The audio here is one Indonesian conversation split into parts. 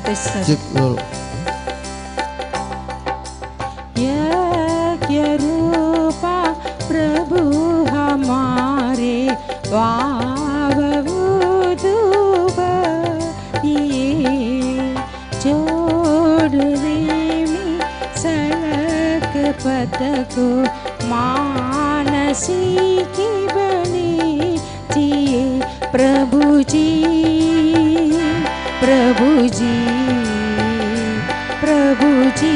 Cek dulu. यज्ञ रूपा प्रभु हमारे वावधूप दिए जोड़ में सड़क पथ को मानसी की बनी जिए प्रभु जी प्रभु जी प्रभु जी।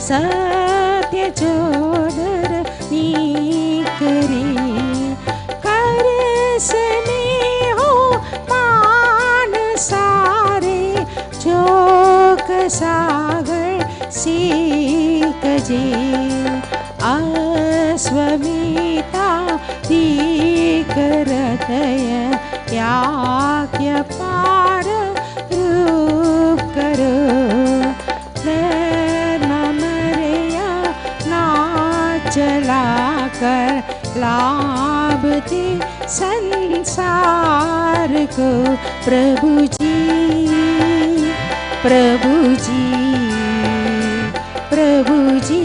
सत्य जोदर नीकरे कर स्नेहो मान सारे जोक सागर सीख जे अस्वमिता दीकरतय याज्ञ पार रूप करो चलाकर लाभ दे संसार को प्रभु जी प्रभु जी प्रभु जी।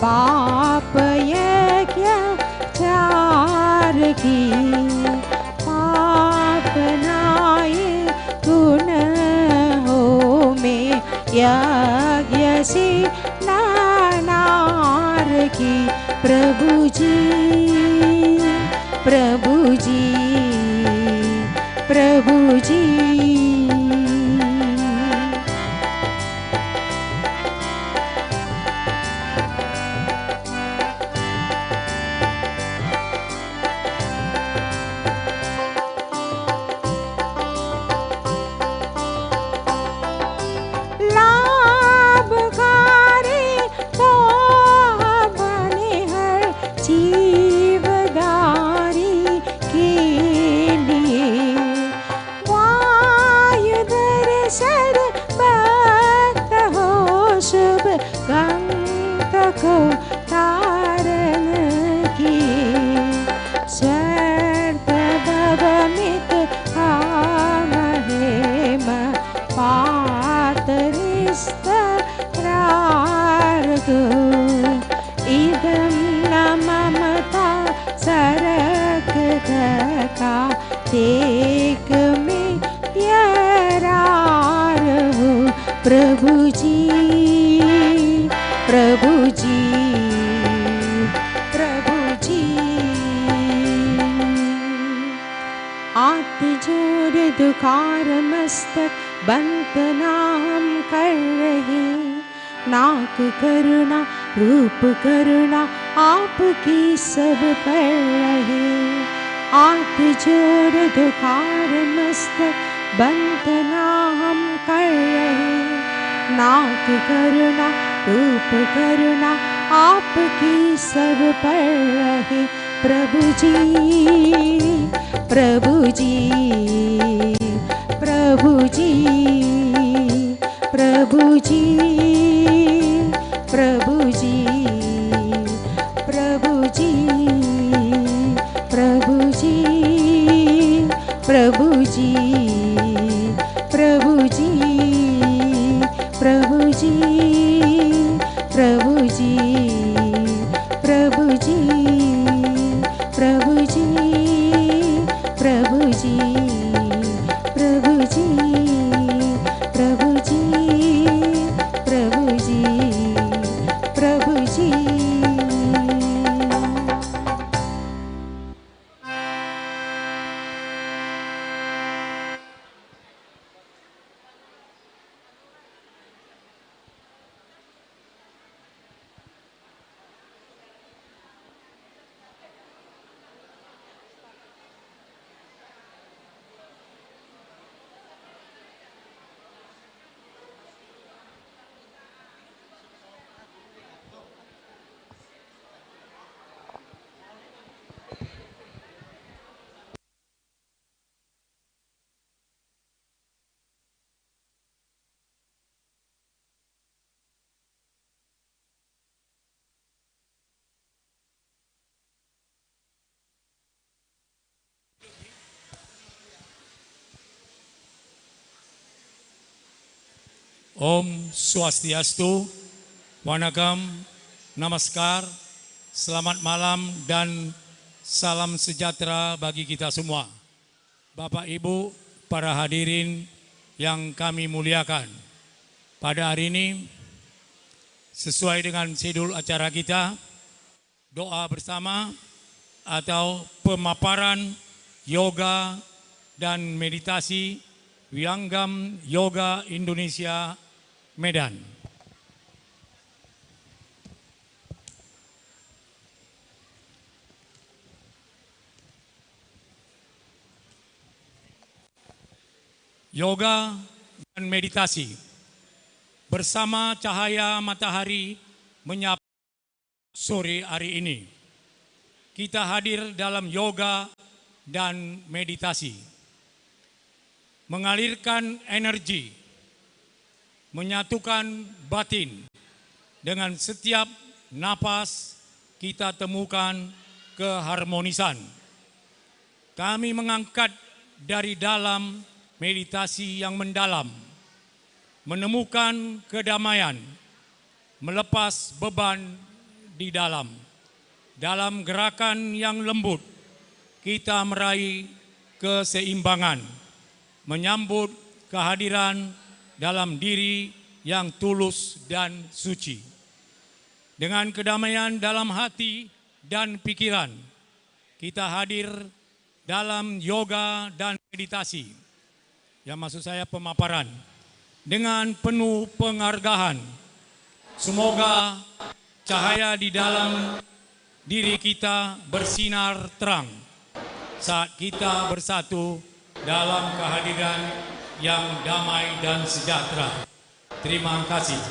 पाप यज्ञ चार की पाप नाय गुण हो में यज्ञ से नानार की प्रभु जी प्रभु जी प्रभु जी। इदं न ममता सरक धका देख में प्यार हो प्रभु जी प्रभु जी प्रभु जी। हाथ जोड़ दुखार मस्तक बंदना हम कर रहे नाक करुणा रूप करुणा आपकी सब पर रहे। हाथ जोड़ दुखार मस्तक बंदना हम कर रहे नाक करुणा रूप करुणा आपकी सब पर रहे प्रभु जी प्रभु जी प्रभु जी प्रभु जी प्रभु जी प्रभु जी प्रभु जी प्रभु जी प्रभु जी। जी, प्रभु जी, प्रभु जी, प्रभु जी, प्रभु जी, प्रभु जी, प्रभु जी। Om Swastiastu, Wanagam, Namaskar, selamat malam dan salam sejahtera bagi kita semua. Bapak Ibu, para hadirin yang kami muliakan. Pada hari ini, sesuai dengan schedule acara kita, doa bersama atau pemaparan yoga dan meditasi Wianggam Yoga Indonesia Medan. Yoga dan meditasi bersama cahaya matahari menyapa sore hari ini. Kita hadir dalam yoga dan meditasi, mengalirkan energi, menyatukan batin. Dengan setiap napas kita temukan keharmonisan. Kami mengangkat dari dalam meditasi yang mendalam, menemukan kedamaian, melepas beban di dalam. Dalam gerakan yang lembut, kita meraih keseimbangan, menyambut kehadiran dalam diri yang tulus dan suci. Dengan kedamaian dalam hati dan pikiran, kita hadir dalam yoga dan meditasi, yang maksud saya pemaparan, dengan penuh penghargaan. Semoga cahaya di dalam diri kita bersinar terang saat kita bersatu dalam kehadiran yang damai dan sejahtera. Terima kasih.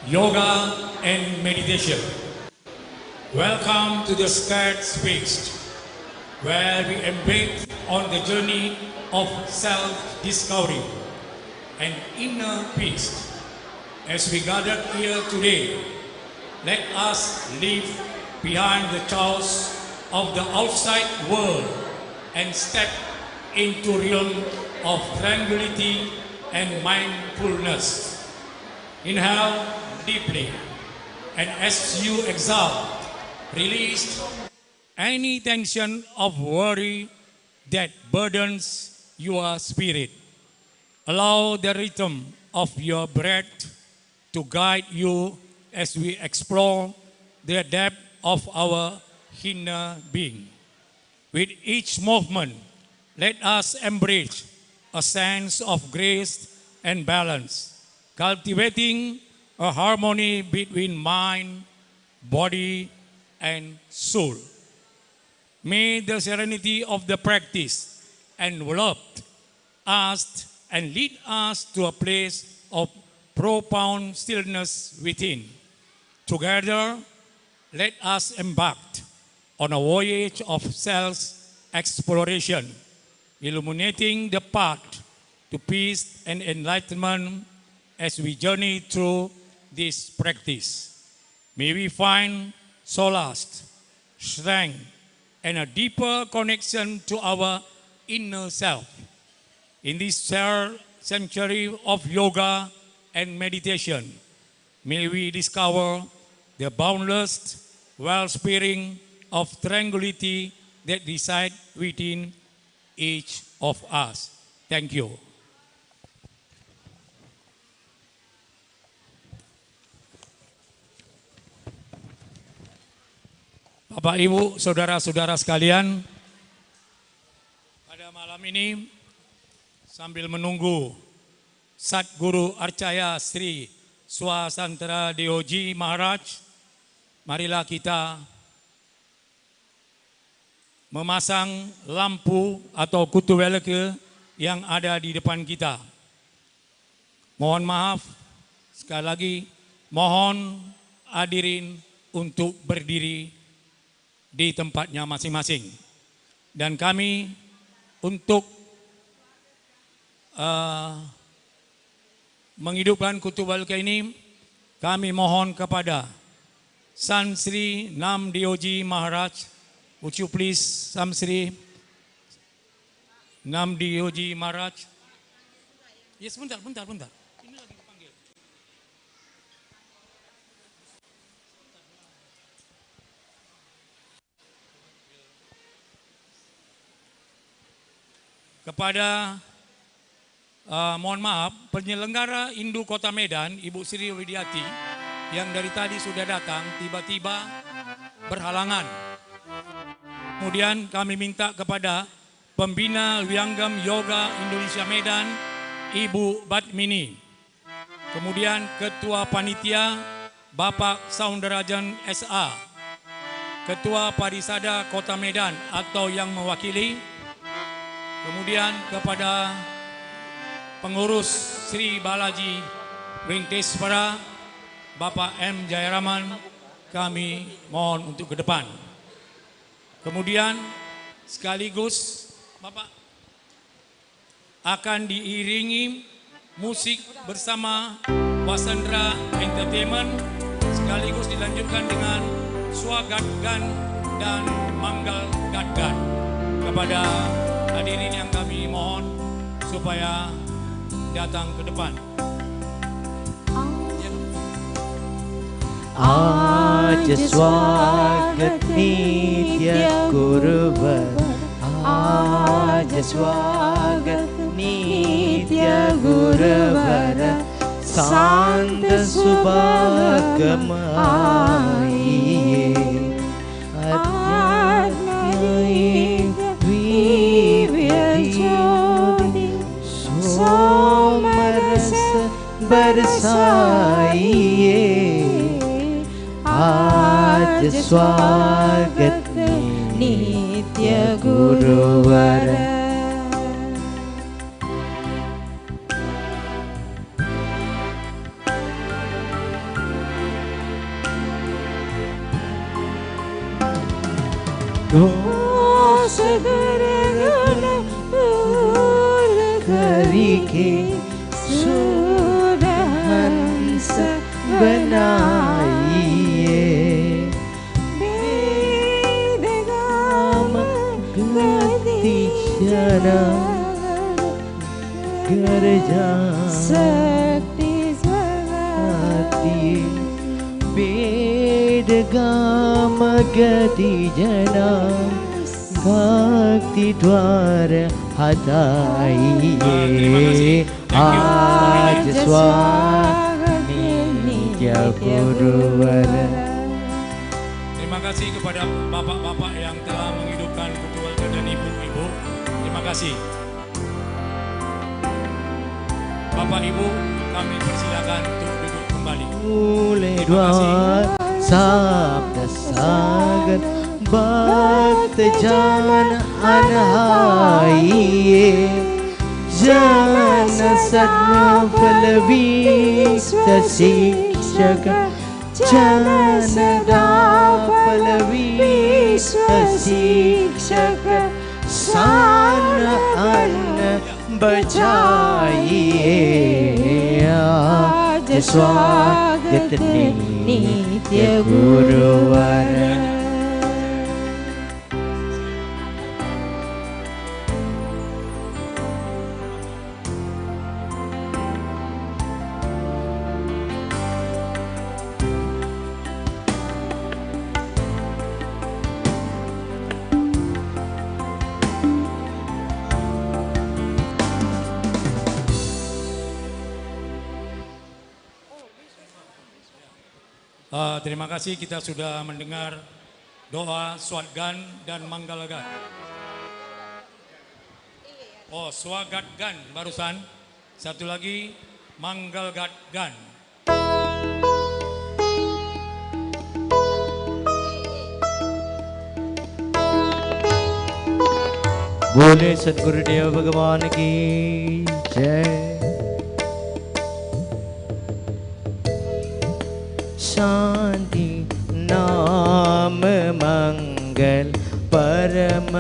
Yoga and meditation. Welcome to the sacred space where we embark on the journey of self-discovery and inner peace. As we gather here today, let us leave behind the chaos of the outside world and step into realm of tranquility and mindfulness. Inhale deeply, and as you exhale, release any tension of worry that burdens your spirit. Allow the rhythm of your breath to guide you as we explore the depth of our inner being. With each movement, let us embrace a sense of grace and balance, cultivating a harmony between mind, body, and soul. May the serenity of the practice envelop us and lead us to a place of profound stillness within. Together, let us embark on a voyage of self-exploration, illuminating the path to peace and enlightenment as we journey through this practice. May we find solace, strength, and a deeper connection to our inner self. In this third century of yoga and meditation, may we discover the boundless wellspring of tranquility that resides within each of us. Thank you. Bapak, Ibu, saudara-saudara sekalian, pada malam ini sambil menunggu Satguru Arcaya Sri Swasantara Deoji Maharaj, marilah kita memasang lampu atau kutu veleke yang ada di depan kita. Mohon maaf, sekali lagi mohon hadirin untuk berdiri di tempatnya masing-masing. Dan kami untuk menghidupkan kutu veleke ini, kami mohon kepada San Sri Nam Deoji Maharaj. Would you please, San Sri Nam Deoji Maharaj? Yes, bentar. Ini lagi dipanggil. Kepada mohon maaf, penyelenggara Indu Kota Medan, Ibu Sri Widiati, yang dari tadi sudah datang, tiba-tiba berhalangan. Kemudian kami minta kepada pembina Wianggam Yoga Indonesia Medan, Ibu Badmini. Kemudian Ketua Panitia, Bapak Saundarajan SA. Ketua Parisada Kota Medan atau yang mewakili. Kemudian kepada pengurus Sri Balaji Wengkeswara, Bapak M. Jayaraman, kami mohon untuk ke depan. Kemudian sekaligus Bapak akan diiringi musik bersama Wasandra Entertainment, sekaligus dilanjutkan dengan Swagatgan dan Manggal Gatgan. Kepada hadirin yang kami mohon supaya datang ke depan. Aja swagat nitya guruvar, aja swagat nitya guruvar, santa subhagamaiye adnai somarasa बरसाइए आज स्वागत नित्य गुरुवर बनाइए बेदगाम गति चरा कर जा शक्ति स्वाति बेदगाम गति जना भक्ति द्वार हटाइए आज Terima kasih kepada bapak-bapak yang telah menghidupkan keluarga dan ibu-ibu. Terima kasih. Bapak Ibu, kami persilakan untuk duduk kembali. Terima kasih. Sabda sagar bhakta jan anhaiye jana sadma phalvista शिक्षक जनदा फलवीश्व शिक्षक सान अन्न बचाइए आज स्वागत नित्य गुरुवर Terima kasih kita sudah mendengar doa Swagat dan Manggalgan. Oh, Swagat Gan barusan. Satu lagi Manggalgan. बोले सद्गुरुदेव भगवान की जय। शांति नाम मंगल परम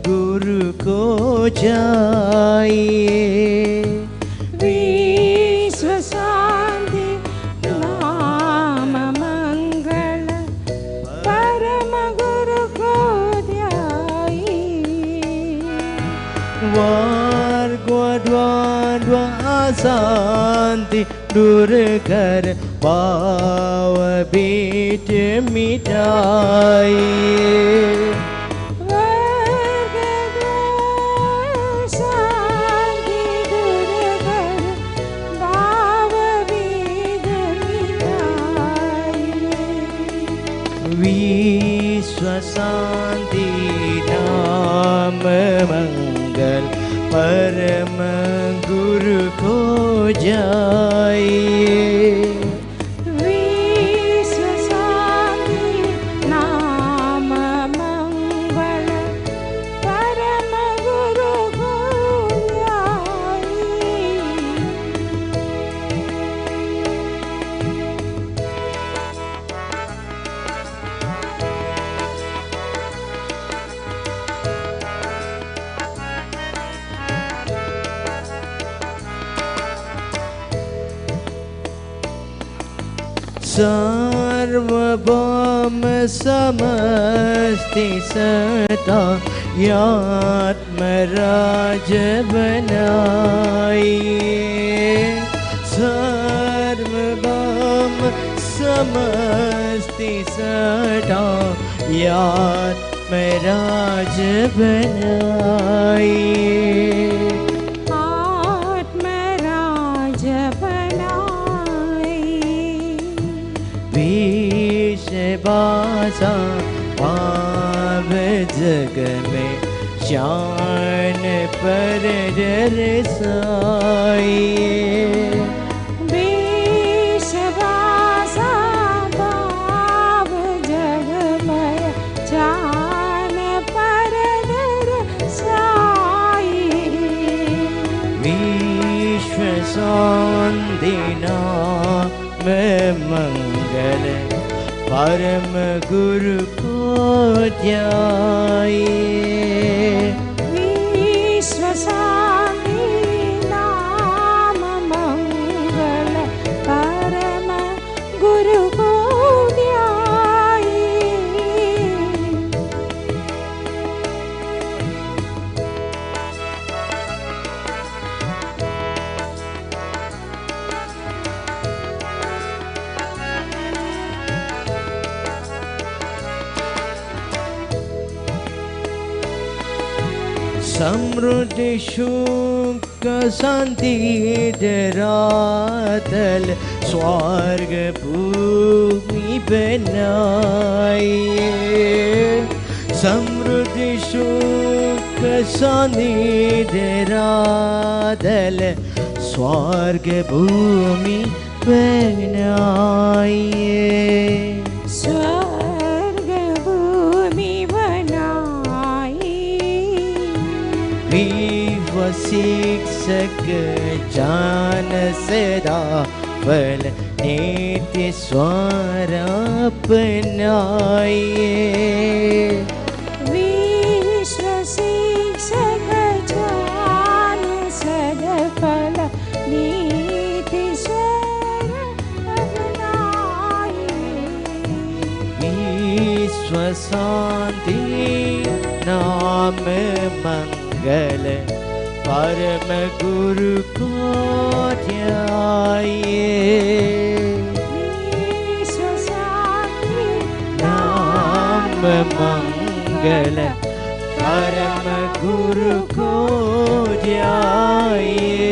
गुरु को जाइए। विश्व शांति नाम मंगल परम गुरु को द्वा शांति दूर कर पाव बीच मिटाइए। शांति दूर कर भाव बीज मिटाइए। विश्व शांति नाम मंगल परम गुरु को जाइए। विश्व शांति नाम मंगल परम गुरु को जाइए। सर्वभौम समस्ति सता आत्मराज बनाइए। सर्वभौम समस्ति सता आत्मराज बनाइए। आत्मराज बासा पाव जग में शान पर रसाइए। विश्वासा भाव जग में शान पर रसाइए। विश्व शांति नाम मंगल परम गुरु को जाइए। विश्व शांति नाम मंगल परम गुरु को जाइए। समृद्धि सुख शांति धरातल स्वर्ग भूमि बनाइए। समृद्धि सुख शांति धरातल स्वर्ग भूमि बनाइए। स्वर्ग भूमि विश्व शिक्षक जान सदा फल नित्य स्वर अपनाइए। विश्व शिक्षक जान सदा फल नीति स्वर अपनाइए। विश्व शांति नाम मंगल परम गुरु को जाइए। विश्व शांति नाम मंगल परम गुरु को जाइए।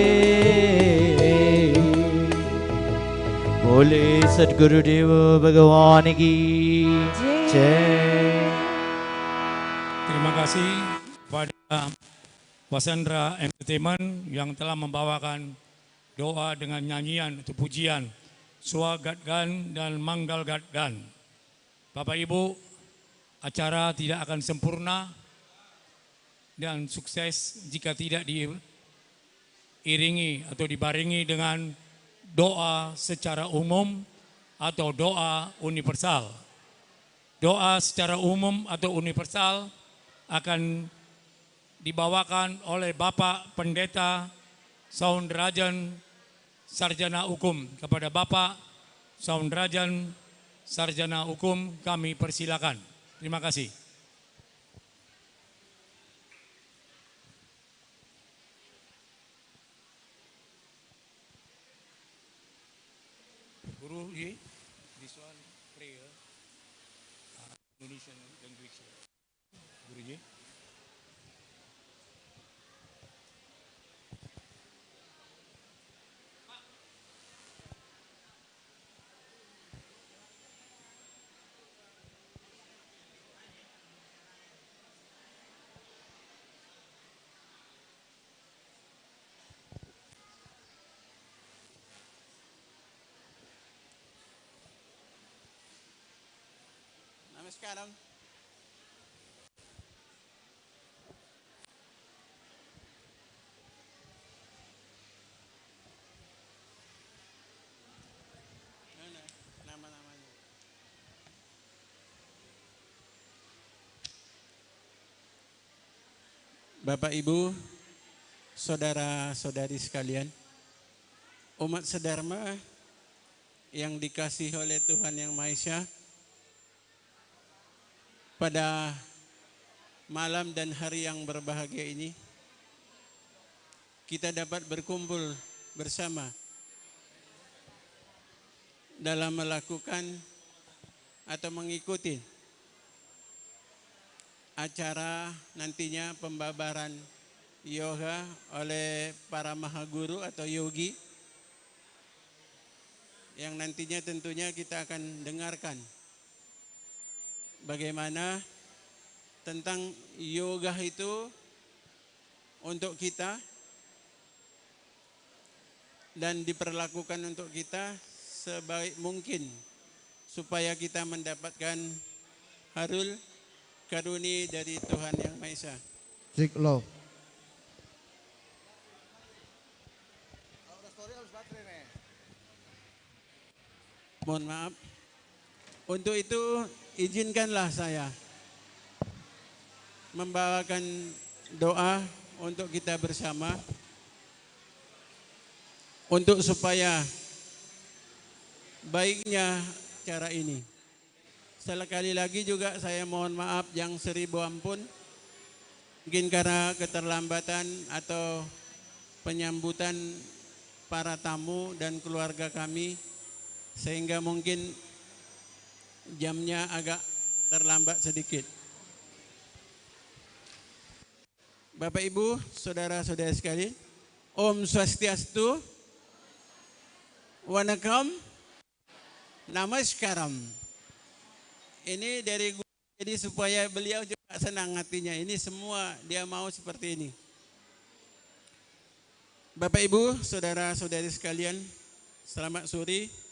बोले सद्गुरुदेव भगवान की जय. Terima kasih pada Wasandra Entertainment yang telah membawakan doa dengan nyanyian atau pujian Swagatgan dan Manggal Gatgan. Bapak Ibu, acara tidak akan sempurna dan sukses jika tidak diiringi atau dibarengi dengan doa secara umum atau doa universal. Doa secara umum atau universal akan dibawakan oleh Bapak Pendeta Saundrajan Sarjana Hukum. Kepada Bapak Saundrajan Sarjana Hukum kami persilakan. Terima kasih. Guru, this one prayer, Indonesian language. Guruji. Namaskaram. Nama-namanya. Bapak Ibu, saudara-saudari sekalian, umat sedharma yang dikasihi oleh Tuhan Yang Maha Esa, pada malam dan hari yang berbahagia ini, kita dapat berkumpul bersama dalam melakukan atau mengikuti acara nantinya pembabaran yoga oleh para mahaguru atau yogi, yang nantinya tentunya kita akan dengarkan bagaimana tentang yoga itu untuk kita dan diperlakukan untuk kita sebaik mungkin supaya kita mendapatkan harul karuni dari Tuhan Yang Maha Esa. Ziklo. Mohon maaf. Untuk itu izinkanlah saya membawakan doa untuk kita bersama, untuk supaya baiknya cara ini. Sekali lagi juga saya mohon maaf yang seribu ampun, mungkin karena keterlambatan atau penyambutan para tamu dan keluarga kami, sehingga mungkin jamnya agak terlambat sedikit. Bapak Ibu, saudara-saudara sekalian, Om Swastiastu, Wanakam, Namaskaram. Ini dari guru, jadi supaya beliau juga senang hatinya. Ini semua dia mau seperti ini. Bapak Ibu, saudara-saudari sekalian, selamat sore.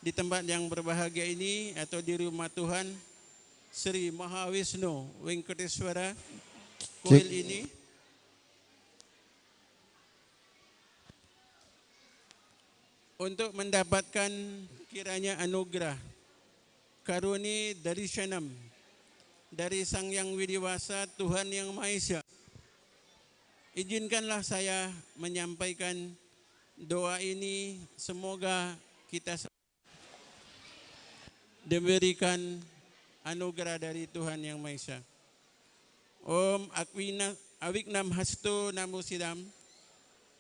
Di tempat yang berbahagia ini atau di rumah Tuhan Sri Mahawisnu Venkateswara, kuil ini untuk mendapatkan kiranya anugerah karuni dari Shanam dari Sang Yang Widiwasa Tuhan Yang Maha Esa. Izinkanlah saya menyampaikan doa ini, semoga kita diberikan anugerah dari Tuhan Yang Maha Esa. Om Awignam Hastu Namo Sidam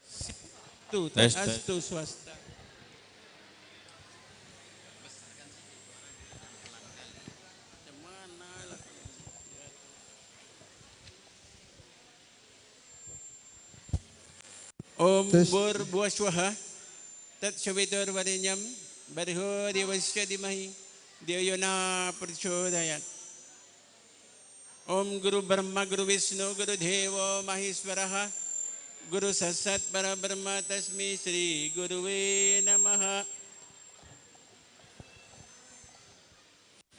Situ Astu Swasta. Om Bur Buaswaha Tat Shavitor Varinyam Barho Devasya Dimahi Deyo na Prachodayat. Om Guru Brahma Guru Vishnu Guru Dewa Maheswaraha Guru Satsat Para Brahma Tasmi Sri Guruwe Namaha.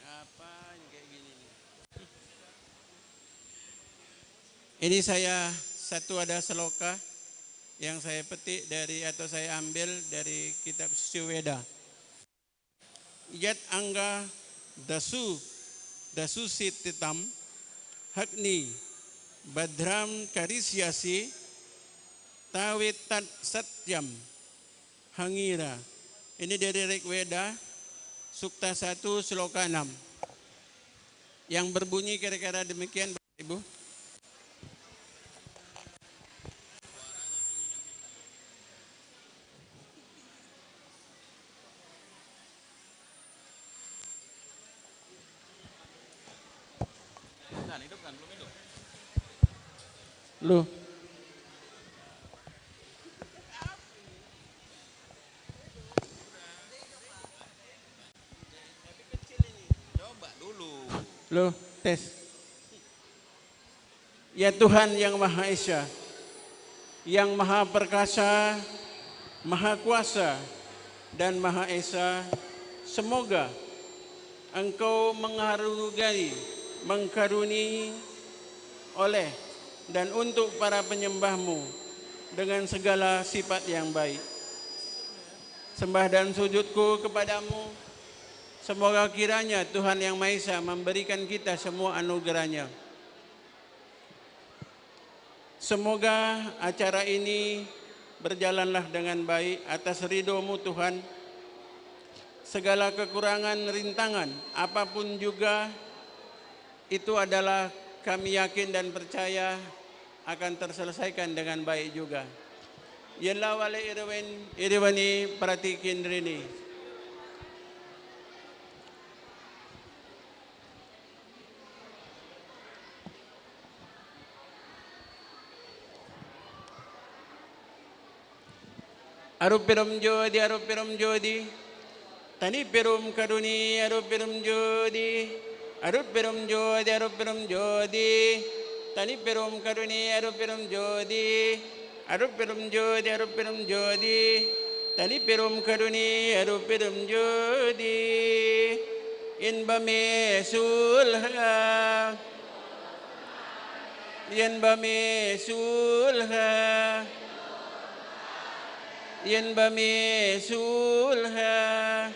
Apa kayak gini nih? Ini saya ada seloka yang saya petik dari atau saya ambil dari kitab Suweda. Yat angga dasu sititam hakni badram karisyasi tawitat satyam hangira. Ini dari Rigveda Sukta 1 Sloka 6 yang berbunyi kira-kira demikian, Bapak Ibu. Lu Coba dulu. Loh, tes. Ya Tuhan yang Maha Esa, yang Maha Perkasa, Maha Kuasa, dan Maha Esa, semoga Engkau mengkaruniai oleh dan untuk para penyembah-Mu dengan segala sifat yang baik. Sembah dan sujudku kepadamu, semoga kiranya Tuhan yang Maha Esa memberikan kita semua anugerahnya. Semoga acara ini berjalanlah dengan baik atas ridho-Mu Tuhan. Segala kekurangan, rintangan, apapun juga itu adalah kami yakin dan percaya akan terselesaikan dengan baik juga. Yalla wale irwani pratikin rini. Arupirum jodi, tani pirum karuni, arupirum jodi, tani pirum karuni, arupirum jodi, tani pirum karuni, arupirum jodi, inbame sulha, inbame sulha. Yen bami sulha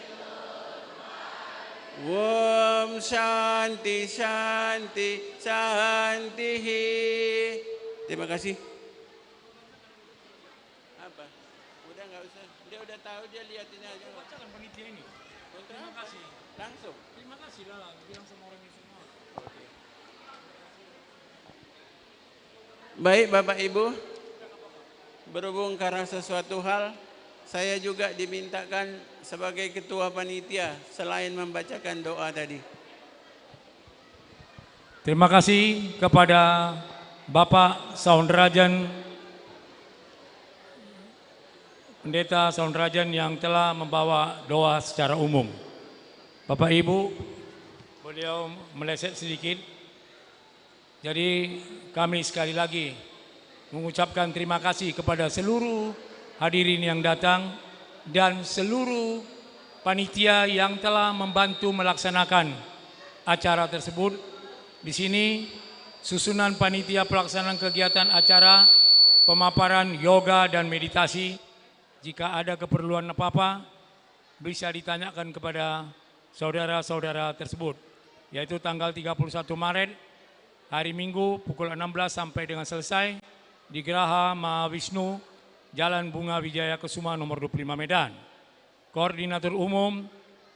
Om Shanti Shanti Shantihi. Terima kasih. Apa? Udah nggak usah. Dia udah tahu, dia liatin aja. Bacakan panitia ini. Terima kasih. Langsung. Terima kasih lah, bilang sama orang ini semua. Baik Bapak Ibu, berhubung karena sesuatu hal, saya juga dimintakan sebagai ketua panitia selain membacakan doa tadi. Terima kasih kepada Bapak Saundrajan, Pendeta Saundrajan yang telah membawa doa secara umum. Bapak Ibu, beliau meleset sedikit. Jadi kami sekali lagi mengucapkan terima kasih kepada seluruh hadirin yang datang dan seluruh panitia yang telah membantu melaksanakan acara tersebut. Di sini susunan panitia pelaksanaan kegiatan acara pemaparan yoga dan meditasi. Jika ada keperluan apa-apa bisa ditanyakan kepada saudara-saudara tersebut, yaitu tanggal 31 Maret hari Minggu pukul 16 sampai dengan selesai di Geraha Mahawisnu, Jalan Bunga Wijaya Kesuma nomor 25 Medan. Koordinator Umum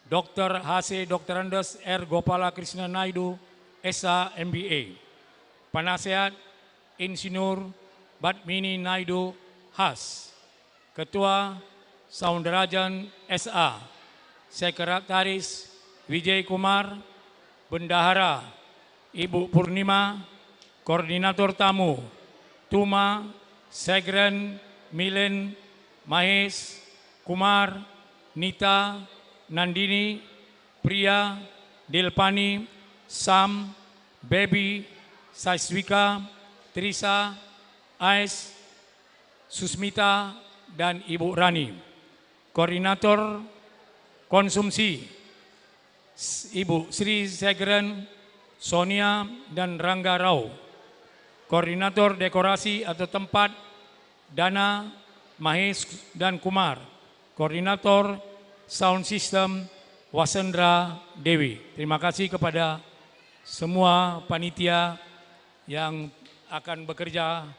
Dr. H.C. Dr. Andes R. Gopala Krishna Naidu, SA MBA. Penasehat Insinyur Badmini Naidu Has. Ketua Saundrajan SA. Sekretaris Vijay Kumar. Bendahara Ibu Purnima. Koordinator Tamu Tuma, Segren, Milen, Mahes, Kumar, Nita, Nandini, Priya, Dilpani, Sam, Baby, Saiswika, Trisa, Ais, Susmita, dan Ibu Rani. Koordinator konsumsi, Ibu Sri Segren, Sonia, dan Rangga Rao. Koordinator dekorasi atau tempat, Dana, Mahesh, dan Kumar. Koordinator sound system, Wasendra Dewi. Terima kasih kepada semua panitia yang akan bekerja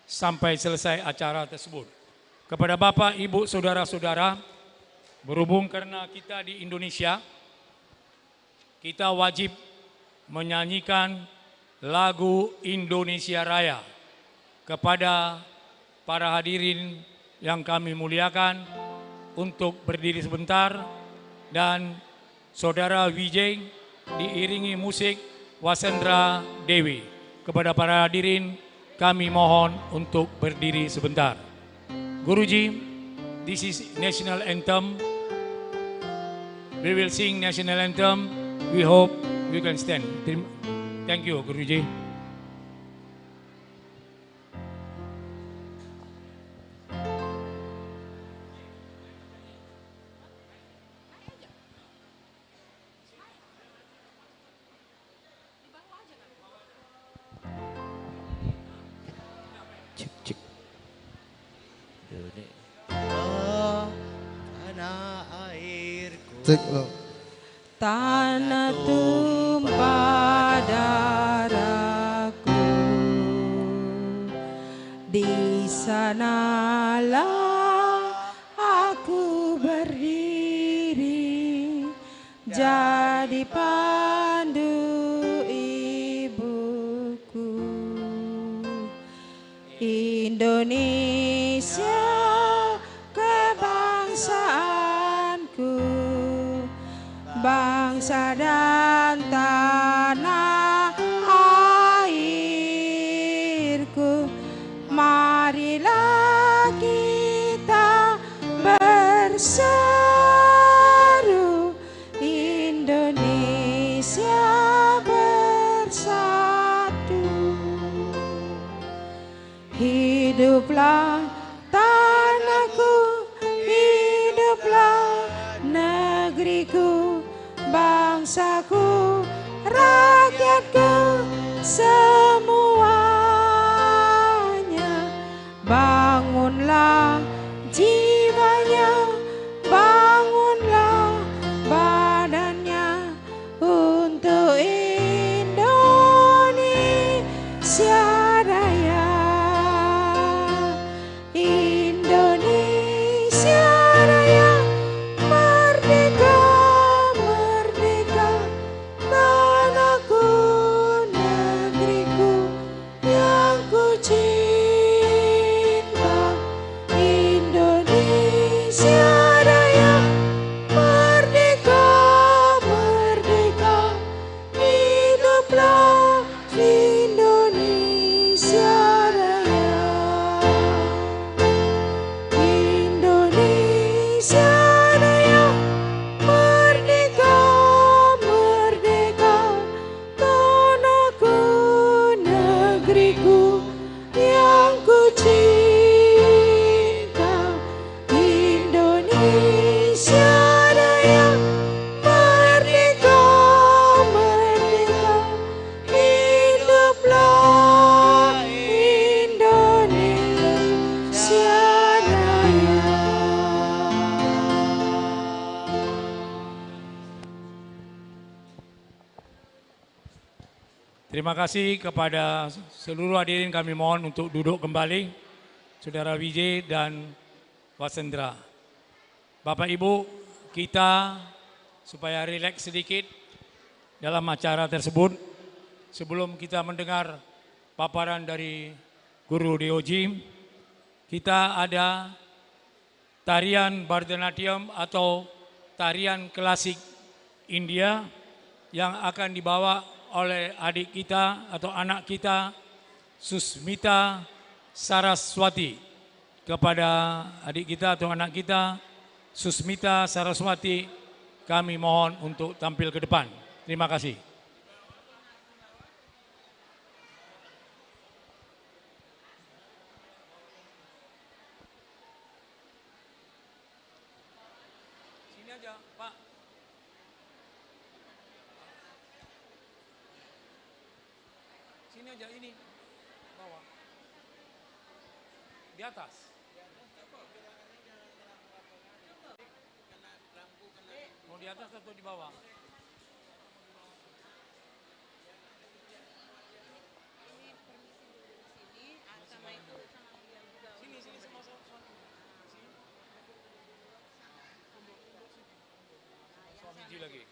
sampai selesai acara tersebut. Kepada Bapak, Ibu, Saudara-saudara, berhubung karena kita di Indonesia, kita wajib menyanyikan lagu Indonesia Raya. Kepada para hadirin yang kami muliakan, untuk berdiri sebentar, dan Saudara Vijay diiringi musik Wasendra Dewi. Kepada para hadirin kami mohon untuk berdiri sebentar. Guruji, this is national anthem. We will sing national anthem. We hope we can stand. Thank you, Guruji. Cek low. Tanah tumpah darahku, di sanalah aku berdiri, jadi pandu ibuku. Indonesia kebangsaanku, bangsa dan tanah airku. Marilah kita berseru, Indonesia bersatu. Hiduplah tanahku, hiduplah negeriku, bangsaku, rakyatku, semuanya. Bangunlah jiwanya, bangunlah badannya, untuk Indonesia Raya. Indonesia Raya, merdeka, merdeka, tanahku, negeriku yang ku cinta. Indonesia Raya, merdeka, merdeka, hiduplah Indonesia Raya. Indonesia Raya, merdeka, merdeka, tanahku, negeriku yang ku cinta. Indonesia Raya, merdeka, merdeka, hiduplah Indonesia Raya. Terima kasih kepada seluruh hadirin, kami mohon untuk duduk kembali. Saudara Vijay dan Wasendra. Bapak Ibu, kita supaya rileks sedikit dalam acara tersebut. Sebelum kita mendengar paparan dari Guru Deoji, kita ada tarian Bharatanatyam atau tarian klasik India yang akan dibawa oleh adik kita atau anak kita, Susmita Saraswati. Kepada adik kita atau anak kita, Susmita Saraswati, kami mohon untuk tampil ke depan. Terima kasih. Sini aja, Pak. Sini aja, ini. Bawah. Di atas. Mau di atas atau di bawah? Sini sama. Suami Ji lagi.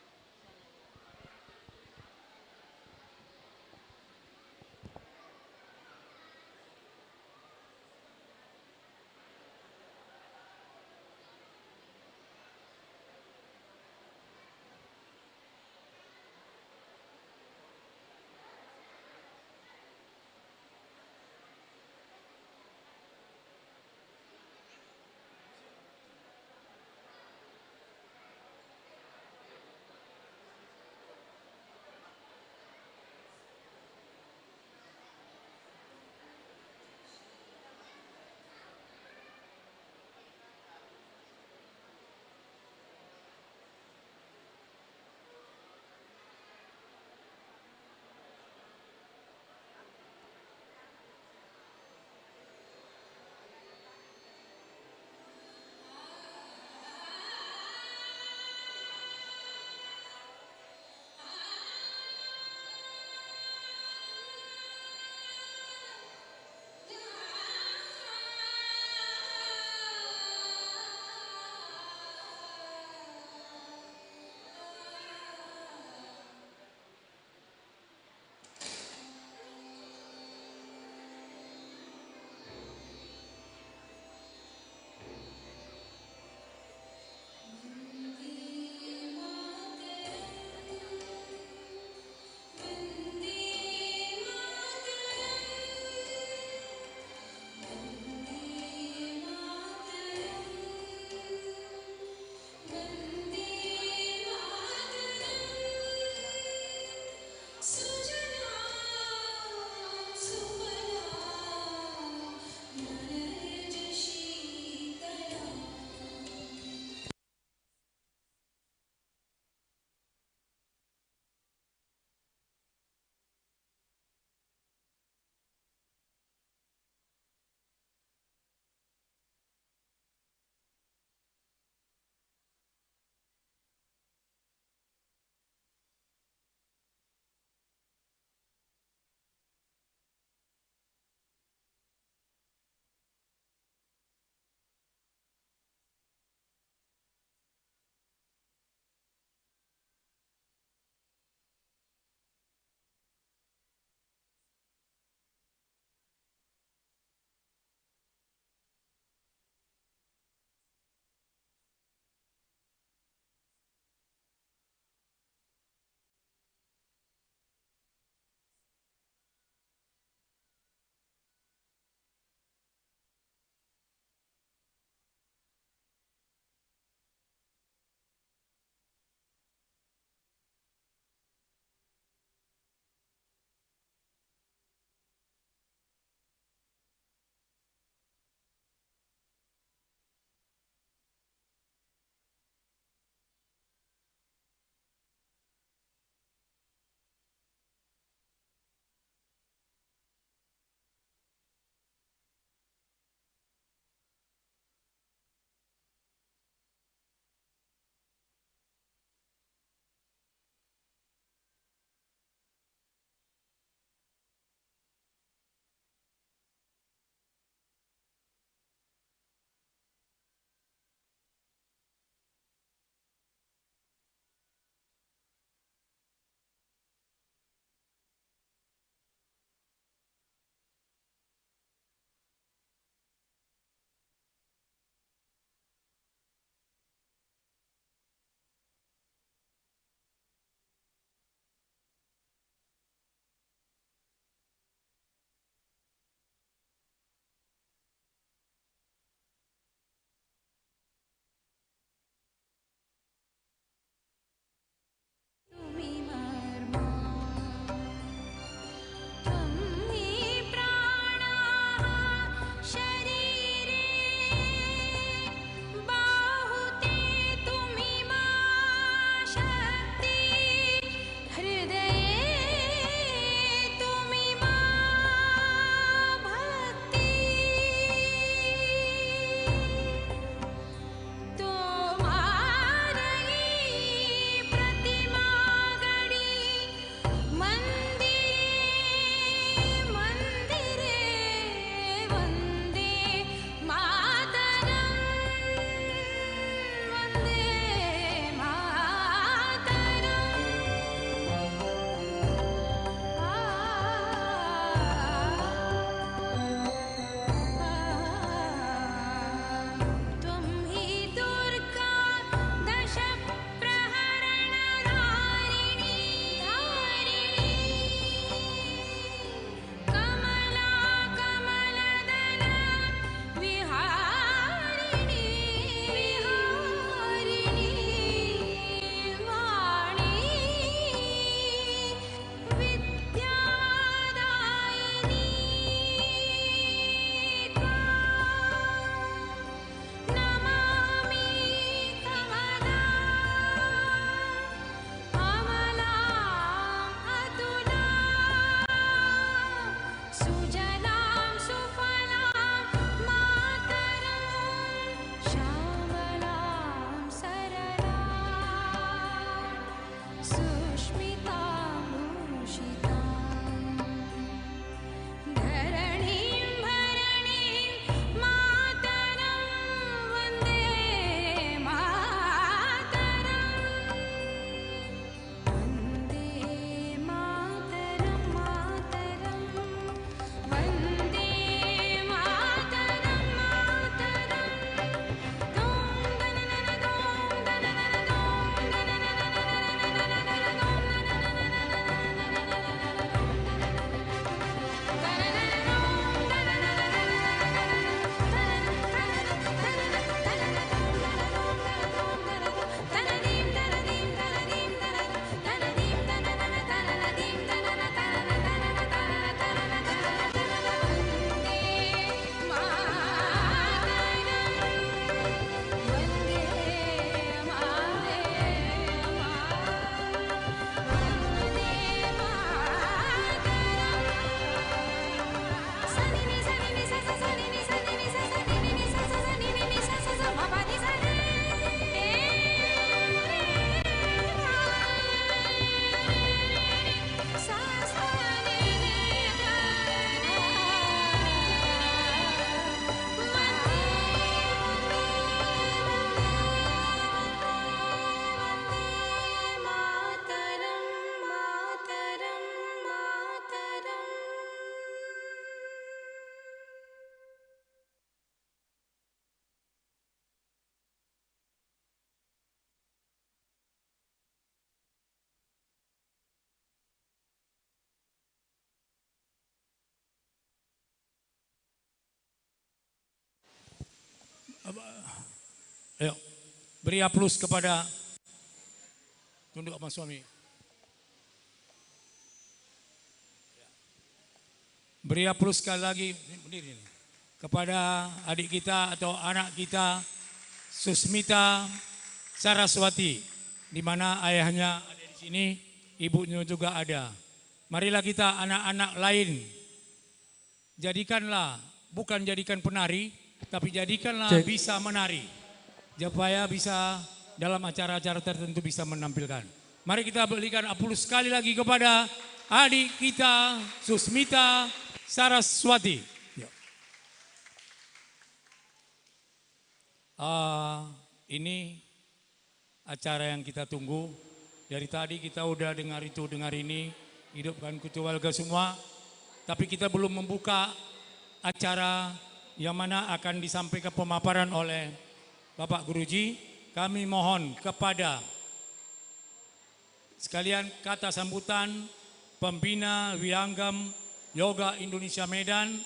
Ayo, beri aplaus kepada tunduk sama suami. Beri aplaus sekali lagi berdiri nih, kepada adik kita atau anak kita Susmita Saraswati, di mana ayahnya ada di sini, ibunya juga ada. Marilah kita anak-anak lain, jadikanlah, bukan jadikan penari, tapi jadikanlah bisa menari, supaya bisa dalam acara-acara tertentu bisa menampilkan. Mari kita berikan aplaus sekali lagi kepada adik kita Susmita Saraswati. Ini acara yang kita tunggu. Dari tadi kita udah dengar itu, dengar ini, hidupkan keluarga semua. Tapi kita belum membuka acara yang mana akan disampaikan pemaparan oleh Bapak Guruji. Kami mohon kepada sekalian kata sambutan pembina Wihanggam Yoga Indonesia Medan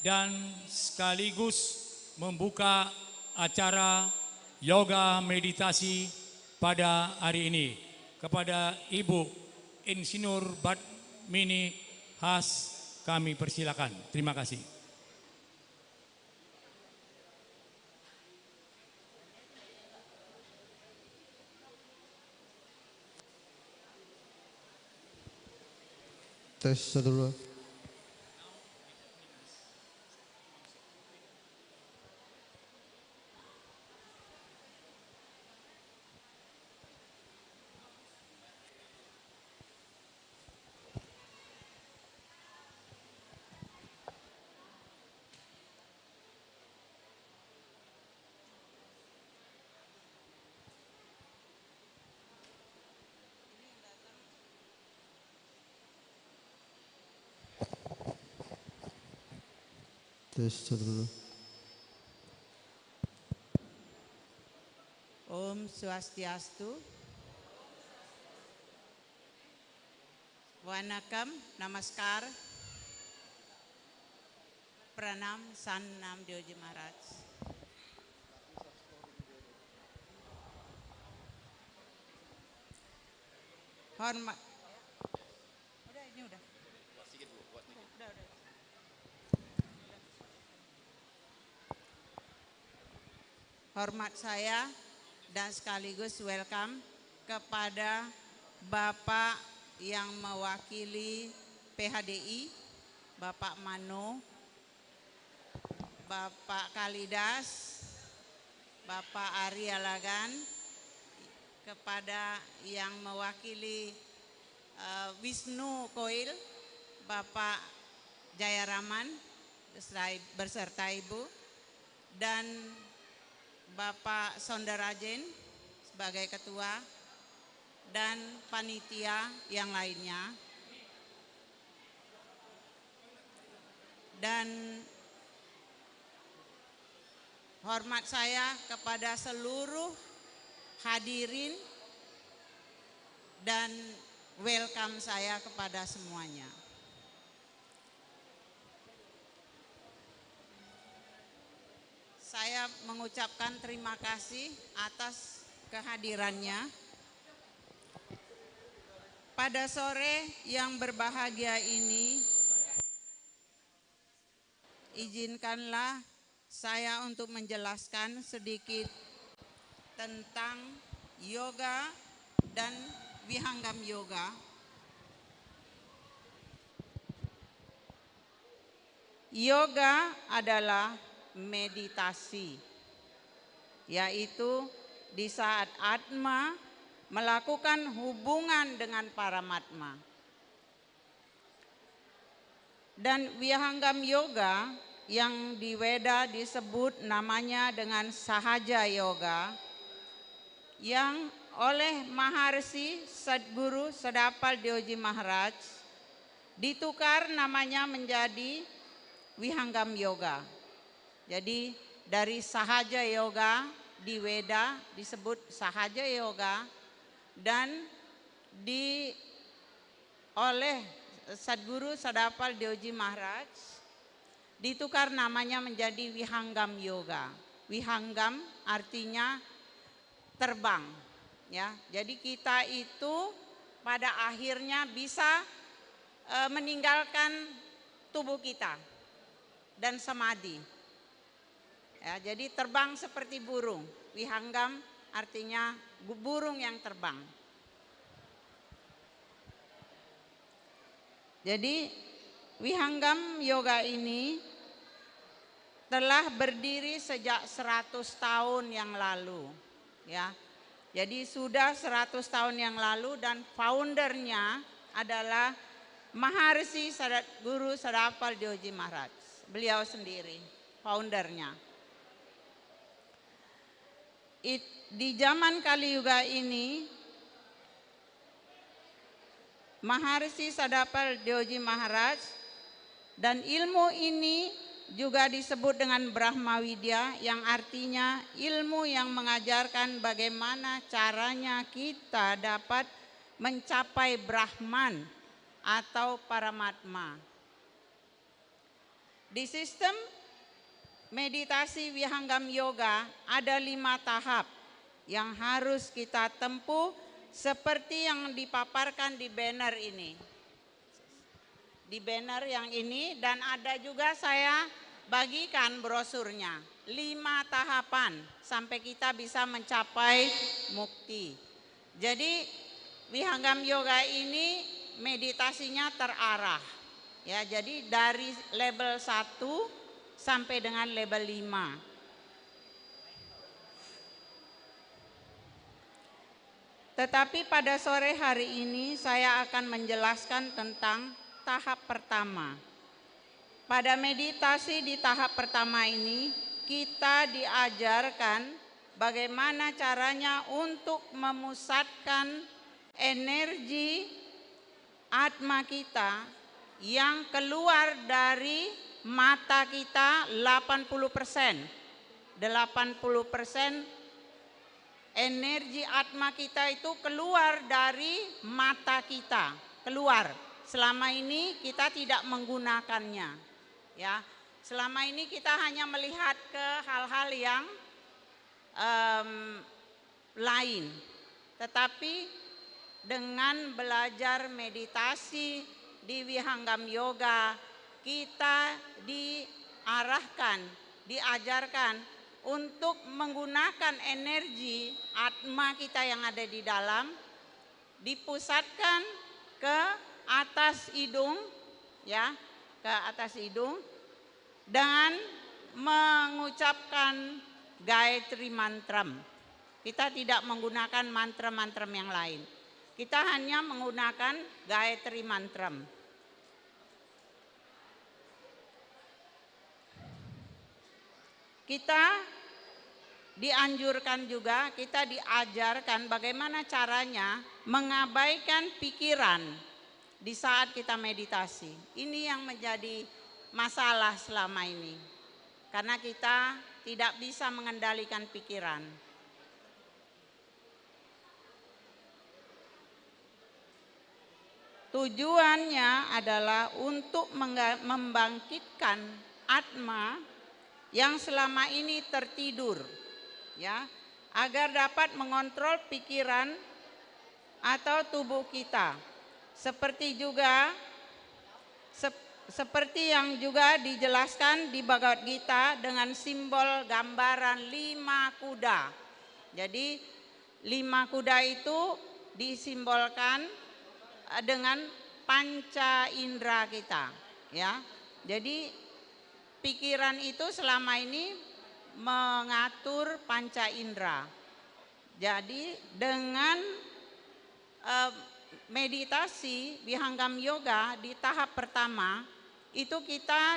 dan sekaligus membuka acara yoga meditasi pada hari ini. Kepada Ibu Insinyur Badmini Has kami persilakan. Terima kasih. Tes saudara. Tes saudara. Om Swastiastu. Wanakam, Namaskar. Pranam, Sannam Dioji Maharaj. Hormat. Udah, ini udah. Udah. Hormat saya dan sekaligus welcome kepada Bapak yang mewakili PHDI, Bapak Mano, Bapak Kalidas, Bapak Arya Lagan, kepada yang mewakili Wisnu Koil, Bapak Jayaraman beserta Ibu, dan Bapak Sondarajen sebagai ketua dan panitia yang lainnya. Dan hormat saya kepada seluruh hadirin dan welcome saya kepada semuanya. Saya mengucapkan terima kasih atas kehadirannya. Pada sore yang berbahagia ini, izinkanlah saya untuk menjelaskan sedikit tentang yoga dan Wihanggam Yoga. Yoga adalah meditasi, yaitu di saat Atma melakukan hubungan dengan Paramatma. Dan Wihanggam Yoga yang di Weda disebut namanya dengan Sahaja Yoga, yang oleh Maharsi Sadguru Sedapal Dioji Maharaj ditukar namanya menjadi Wihanggam Yoga. Jadi dari Sahaja Yoga di Weda disebut Sahaja Yoga, dan oleh Sadguru Sedapal Dioji Maharaj ditukar namanya menjadi Wihanggam Yoga. Wihanggam artinya terbang, ya. Jadi kita itu pada akhirnya bisa meninggalkan tubuh kita dan samadhi. Ya, jadi terbang seperti burung. Wihanggam artinya burung yang terbang. Jadi Wihanggam Yoga ini telah berdiri sejak 100 tahun yang lalu, ya. Jadi sudah 100 tahun yang lalu dan foundernya adalah Maharishi Guru Sadapal Dioji Maharaj. Beliau sendiri foundernya. Di zaman Kali Yuga ini Maharishi Sadapal Dioji Maharaj dan ilmu ini juga disebut dengan Brahma Widya, yang artinya ilmu yang mengajarkan bagaimana caranya kita dapat mencapai Brahman atau Paramatma. Di sistem meditasi Wihanggam Yoga ada 5 tahap yang harus kita tempuh seperti yang dipaparkan di banner ini. Di banner yang ini, dan ada juga saya bagikan brosurnya. 5 tahapan sampai kita bisa mencapai mukti. Jadi Wihanggam Yoga ini meditasinya terarah. Ya, jadi dari level 1 sampai dengan level 5. Tetapi pada sore hari ini saya akan menjelaskan tentang tahap pertama. Pada meditasi di tahap pertama ini kita diajarkan bagaimana caranya untuk memusatkan energi atma kita yang keluar dari mata kita 80%. 80% energi atma kita itu keluar dari mata kita, keluar. Selama ini kita tidak menggunakannya, ya. Selama ini kita hanya melihat ke hal-hal yang lain. Tetapi dengan belajar meditasi di Wihanggam Yoga, kita diarahkan, diajarkan untuk menggunakan energi atma kita yang ada di dalam, dipusatkan ke atas hidung, ya, ke atas hidung, dengan mengucapkan Gayatri Mantram. Kita tidak menggunakan mantra-mantra yang lain. Kita hanya menggunakan Gayatri Mantram. Kita dianjurkan juga, kita diajarkan bagaimana caranya mengabaikan pikiran di saat kita meditasi. Ini yang menjadi masalah selama ini. Karena kita tidak bisa mengendalikan pikiran. Tujuannya adalah untuk membangkitkan atma yang selama ini tertidur, ya, agar dapat mengontrol pikiran atau tubuh kita. Seperti yang juga dijelaskan di Bhagavad Gita dengan simbol gambaran 5 kuda. Jadi 5 kuda itu disimbolkan dengan panca indera kita, ya. Jadi pikiran itu selama ini mengatur panca indera. Jadi dengan meditasi Wihanggam Yoga di tahap pertama itu kita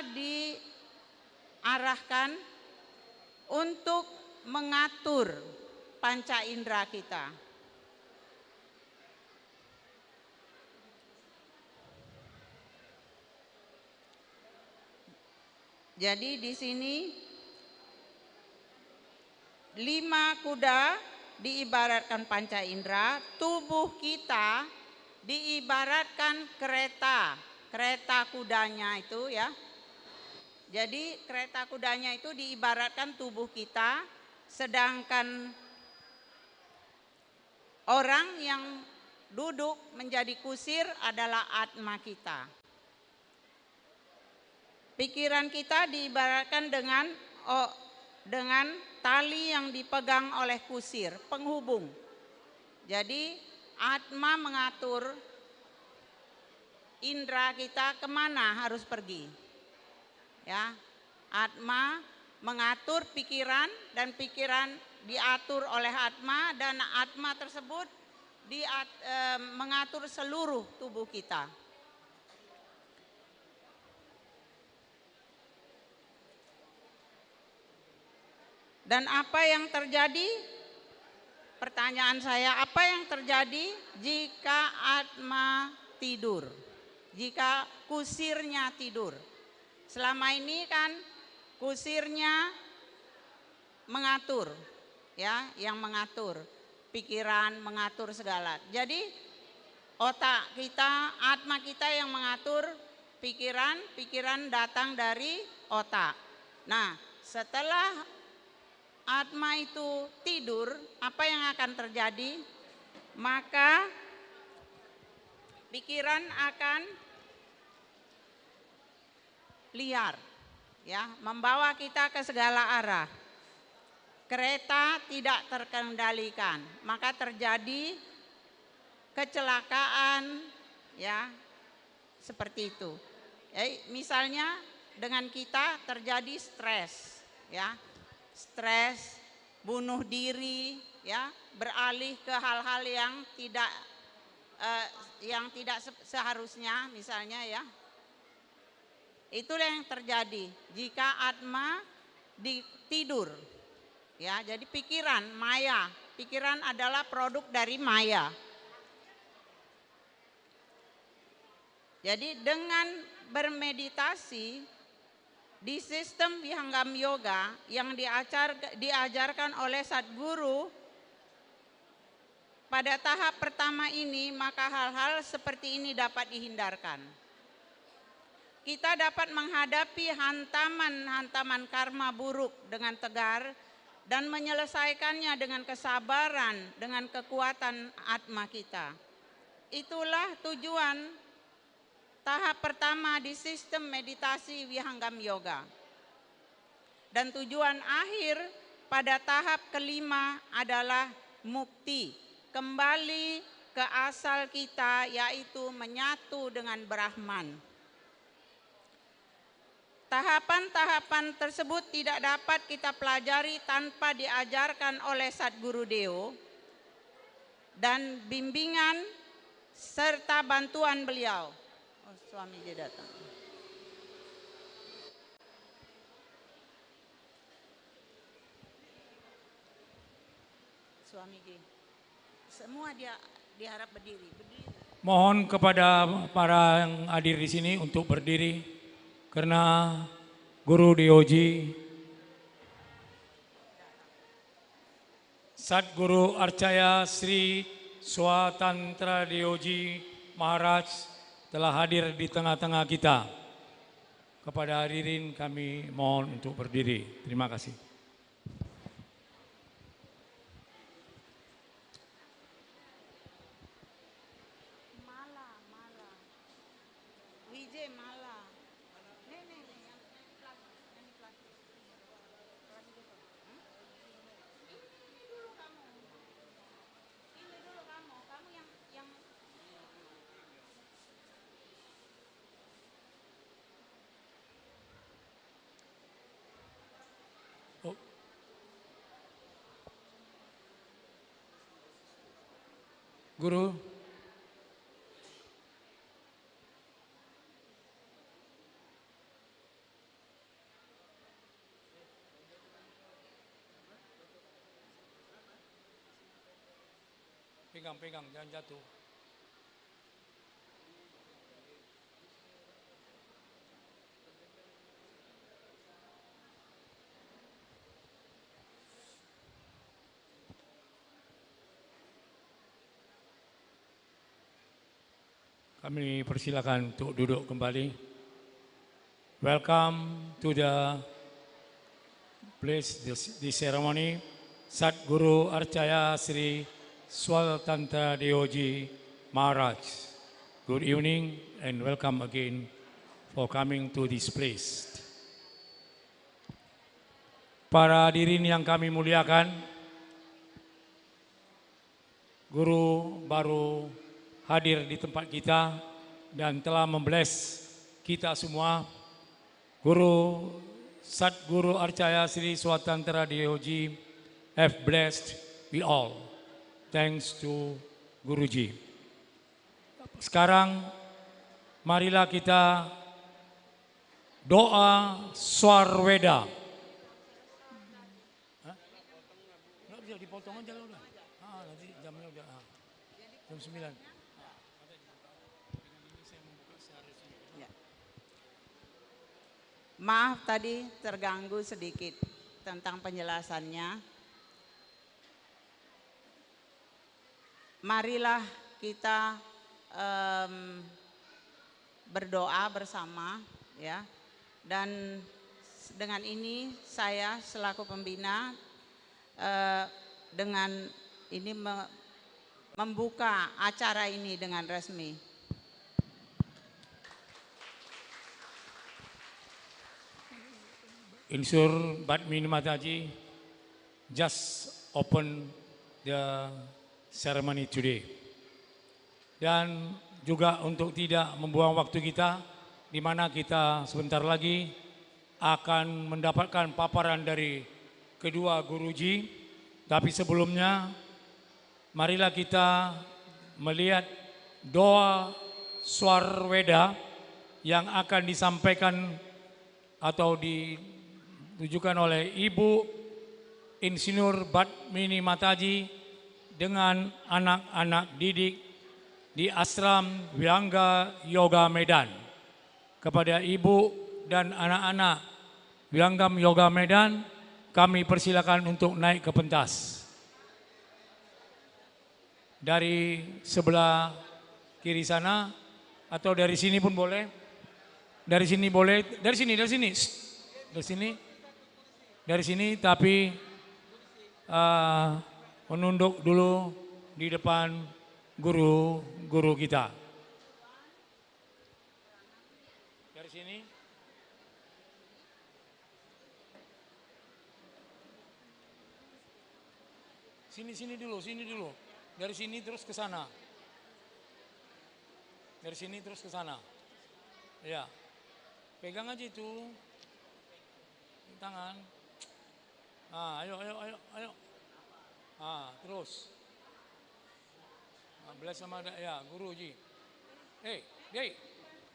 diarahkan untuk mengatur panca indera kita. Jadi di sini 5 kuda diibaratkan panca indera, tubuh kita diibaratkan kereta kudanya itu, ya. Jadi kereta kudanya itu diibaratkan tubuh kita, sedangkan orang yang duduk menjadi kusir adalah atma kita. Pikiran kita diibaratkan dengan tali yang dipegang oleh kusir, penghubung. Jadi atma mengatur indera kita kemana harus pergi. Ya, atma mengatur pikiran dan pikiran diatur oleh atma dan atma tersebut mengatur seluruh tubuh kita. Dan apa yang terjadi? Pertanyaan saya, apa yang terjadi jika atma tidur? Jika kusirnya tidur? Selama ini kan kusirnya mengatur, ya, yang mengatur pikiran, mengatur segala. Jadi otak kita, atma kita yang mengatur pikiran, pikiran datang dari otak. Nah, setelah atma itu tidur, apa yang akan terjadi? Maka pikiran akan liar, ya, membawa kita ke segala arah. Kereta tidak terkendalikan, maka terjadi kecelakaan, ya, seperti itu. Misalnya dengan kita terjadi stres, ya, stres, bunuh diri, ya, beralih ke hal-hal yang tidak seharusnya, misalnya, ya. Itulah yang terjadi jika atma tidur. Ya, jadi pikiran maya, pikiran adalah produk dari maya. Jadi dengan bermeditasi di sistem Vihanggam Yoga yang diajarkan oleh Sadguru pada tahap pertama ini, maka hal-hal seperti ini dapat dihindarkan. Kita dapat menghadapi hantaman-hantaman karma buruk dengan tegar dan menyelesaikannya dengan kesabaran, dengan kekuatan atma kita. Itulah tujuan tahap pertama di sistem meditasi Vihanggam Yoga. Dan tujuan akhir pada tahap kelima adalah mukti, kembali ke asal kita, yaitu menyatu dengan Brahman. Tahapan-tahapan tersebut tidak dapat kita pelajari tanpa diajarkan oleh Sadguru Deo dan bimbingan serta bantuan beliau. Oh, suami dia datang. Suami dia. Semua dia diharap berdiri. Mohon kepada para yang hadir di sini untuk berdiri. Karena Guru Dioji, Sadguru Arcaya Sri Swatantra Dioji Maharaj telah hadir di tengah-tengah kita. Kepada hadirin kami mohon untuk berdiri. Terima kasih. Guru, pegang, jangan jatuh. Kami persilakan untuk duduk kembali. welcome to the place, this ceremony, Satguru Archaya Sri Swatanta Deoji Maharaj. Good evening and welcome again for coming to this place. Para hadirin yang kami muliakan, Guru baru hadir di tempat kita dan telah membless kita semua. Guru Satguru Archaya Sri Swatantara Deoji have blessed we all. Thanks to Guruji. Sekarang marilah kita doa Swarweda. Nggak bisa dipotong aja udah. Nanti jamnya udah. Jam 9. Maaf tadi terganggu sedikit tentang penjelasannya. Marilah kita berdoa bersama ya. Dan dengan ini saya selaku pembina dengan ini membuka acara ini dengan resmi. Insur Badmini Mataji just open the ceremony today. Dan juga untuk tidak membuang waktu kita, di mana kita sebentar lagi akan mendapatkan paparan dari kedua guruji. Tapi sebelumnya, marilah kita melihat doa Swarweda yang akan disampaikan atau ditujukan oleh Ibu Insinyur Badmini Mataji dengan anak-anak didik di Ashram Vihangga Yoga Medan. Kepada Ibu dan anak-anak Vihanggam Yoga Medan, kami persilakan untuk naik ke pentas. Dari sebelah kiri sana atau dari sini pun boleh. Dari sini boleh, dari sini. Dari sini tapi menunduk dulu di depan guru kita. Dari sini. Sini dulu. Dari sini terus ke sana. Dari sini terus ke sana. Ya. Pegang aja itu. Tangan. Ayo. Terus. Belas sama ya, Guruji. Hey,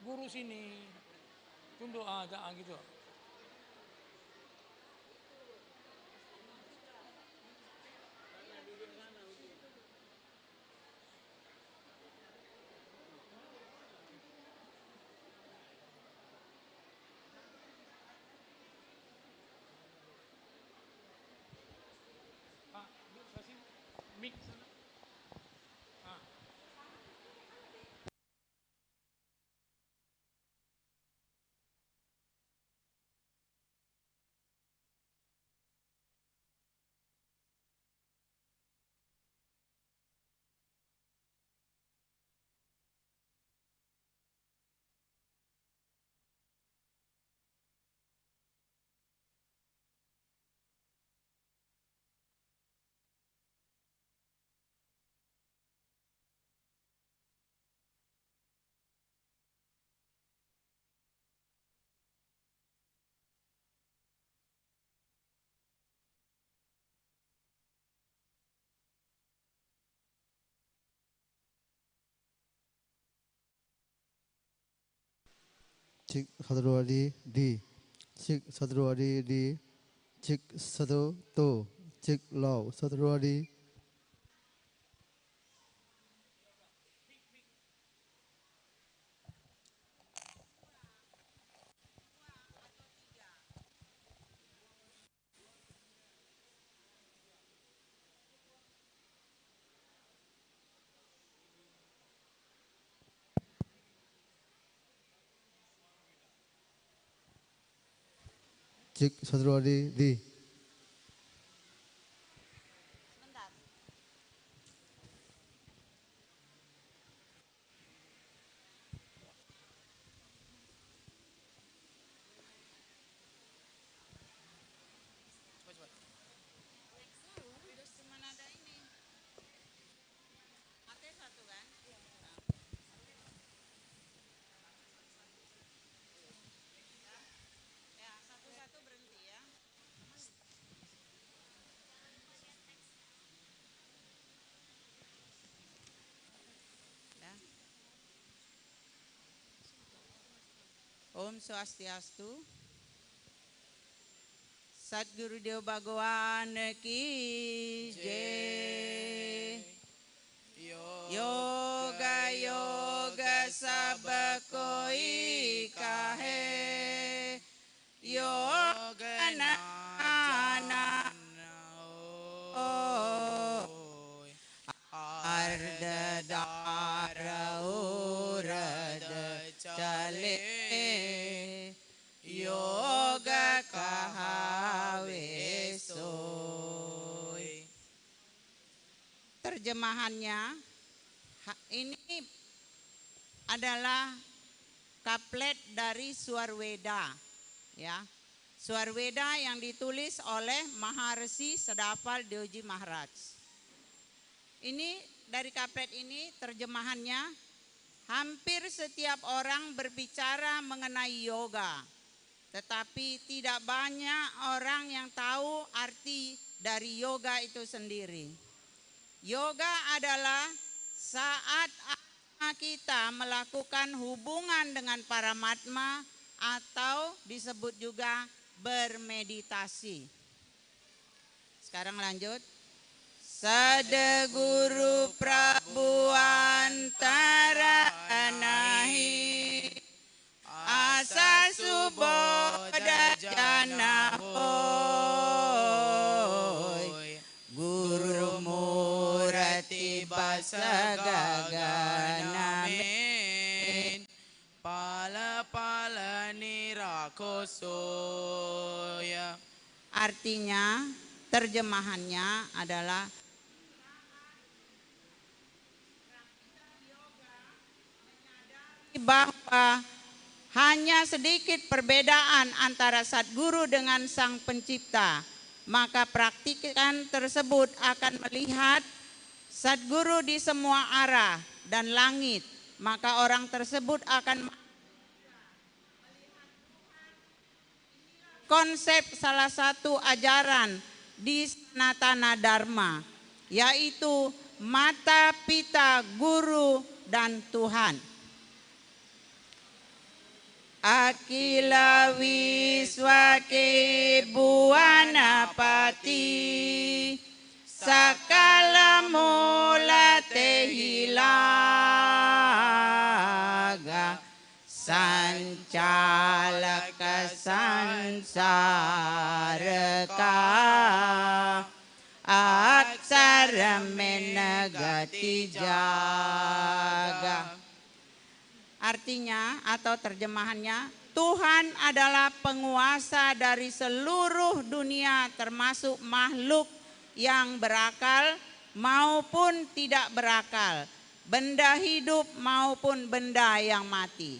guru sini. Tunduk gitu. Mik sana. Cik Sadruwadi di, Cik Sadruwadi di, Cik Sadu to, Cik Lau Sadruwadi. Cik Sadruwadi di. Cuman ada ini. Mati satu kan? Ya, satu-satu berhenti ya. Ya. Om Swastiastu. Satguru Dev Bhagwan ki jai. Yoga yoga sab koi kahe. Yoga nana arda dara urad chale. Yoga kahawe soy. Terjemahannya ini adalah kaplet dari Swarweda, ya. Swarweda yang ditulis oleh Maharshi Sedapal Deoji Maharaj. Ini dari kaplet ini terjemahannya, hampir setiap orang berbicara mengenai yoga, tetapi tidak banyak orang yang tahu arti dari yoga itu sendiri. Yoga adalah saat kita melakukan hubungan dengan Paramatma atau disebut juga bermeditasi. Sekarang lanjut. Sadguru Prabu antara anahi asa suboda jana hoy. Guru murati basa gagana men pala pala nirakosoya. Artinya, terjemahannya adalah bahwa hanya sedikit perbedaan antara Satguru dengan Sang Pencipta, maka praktikan tersebut akan melihat Satguru di semua arah dan langit, maka orang tersebut akan konsep salah satu ajaran di Sanatana Dharma, yaitu Mata, Pita, Guru, dan Tuhan. Akila wiswake buanapati sakala mula tehilaga sancalaka sansaraka aksara menagati jaga. Artinya atau terjemahannya, Tuhan adalah penguasa dari seluruh dunia termasuk makhluk yang berakal maupun tidak berakal, benda hidup maupun benda yang mati.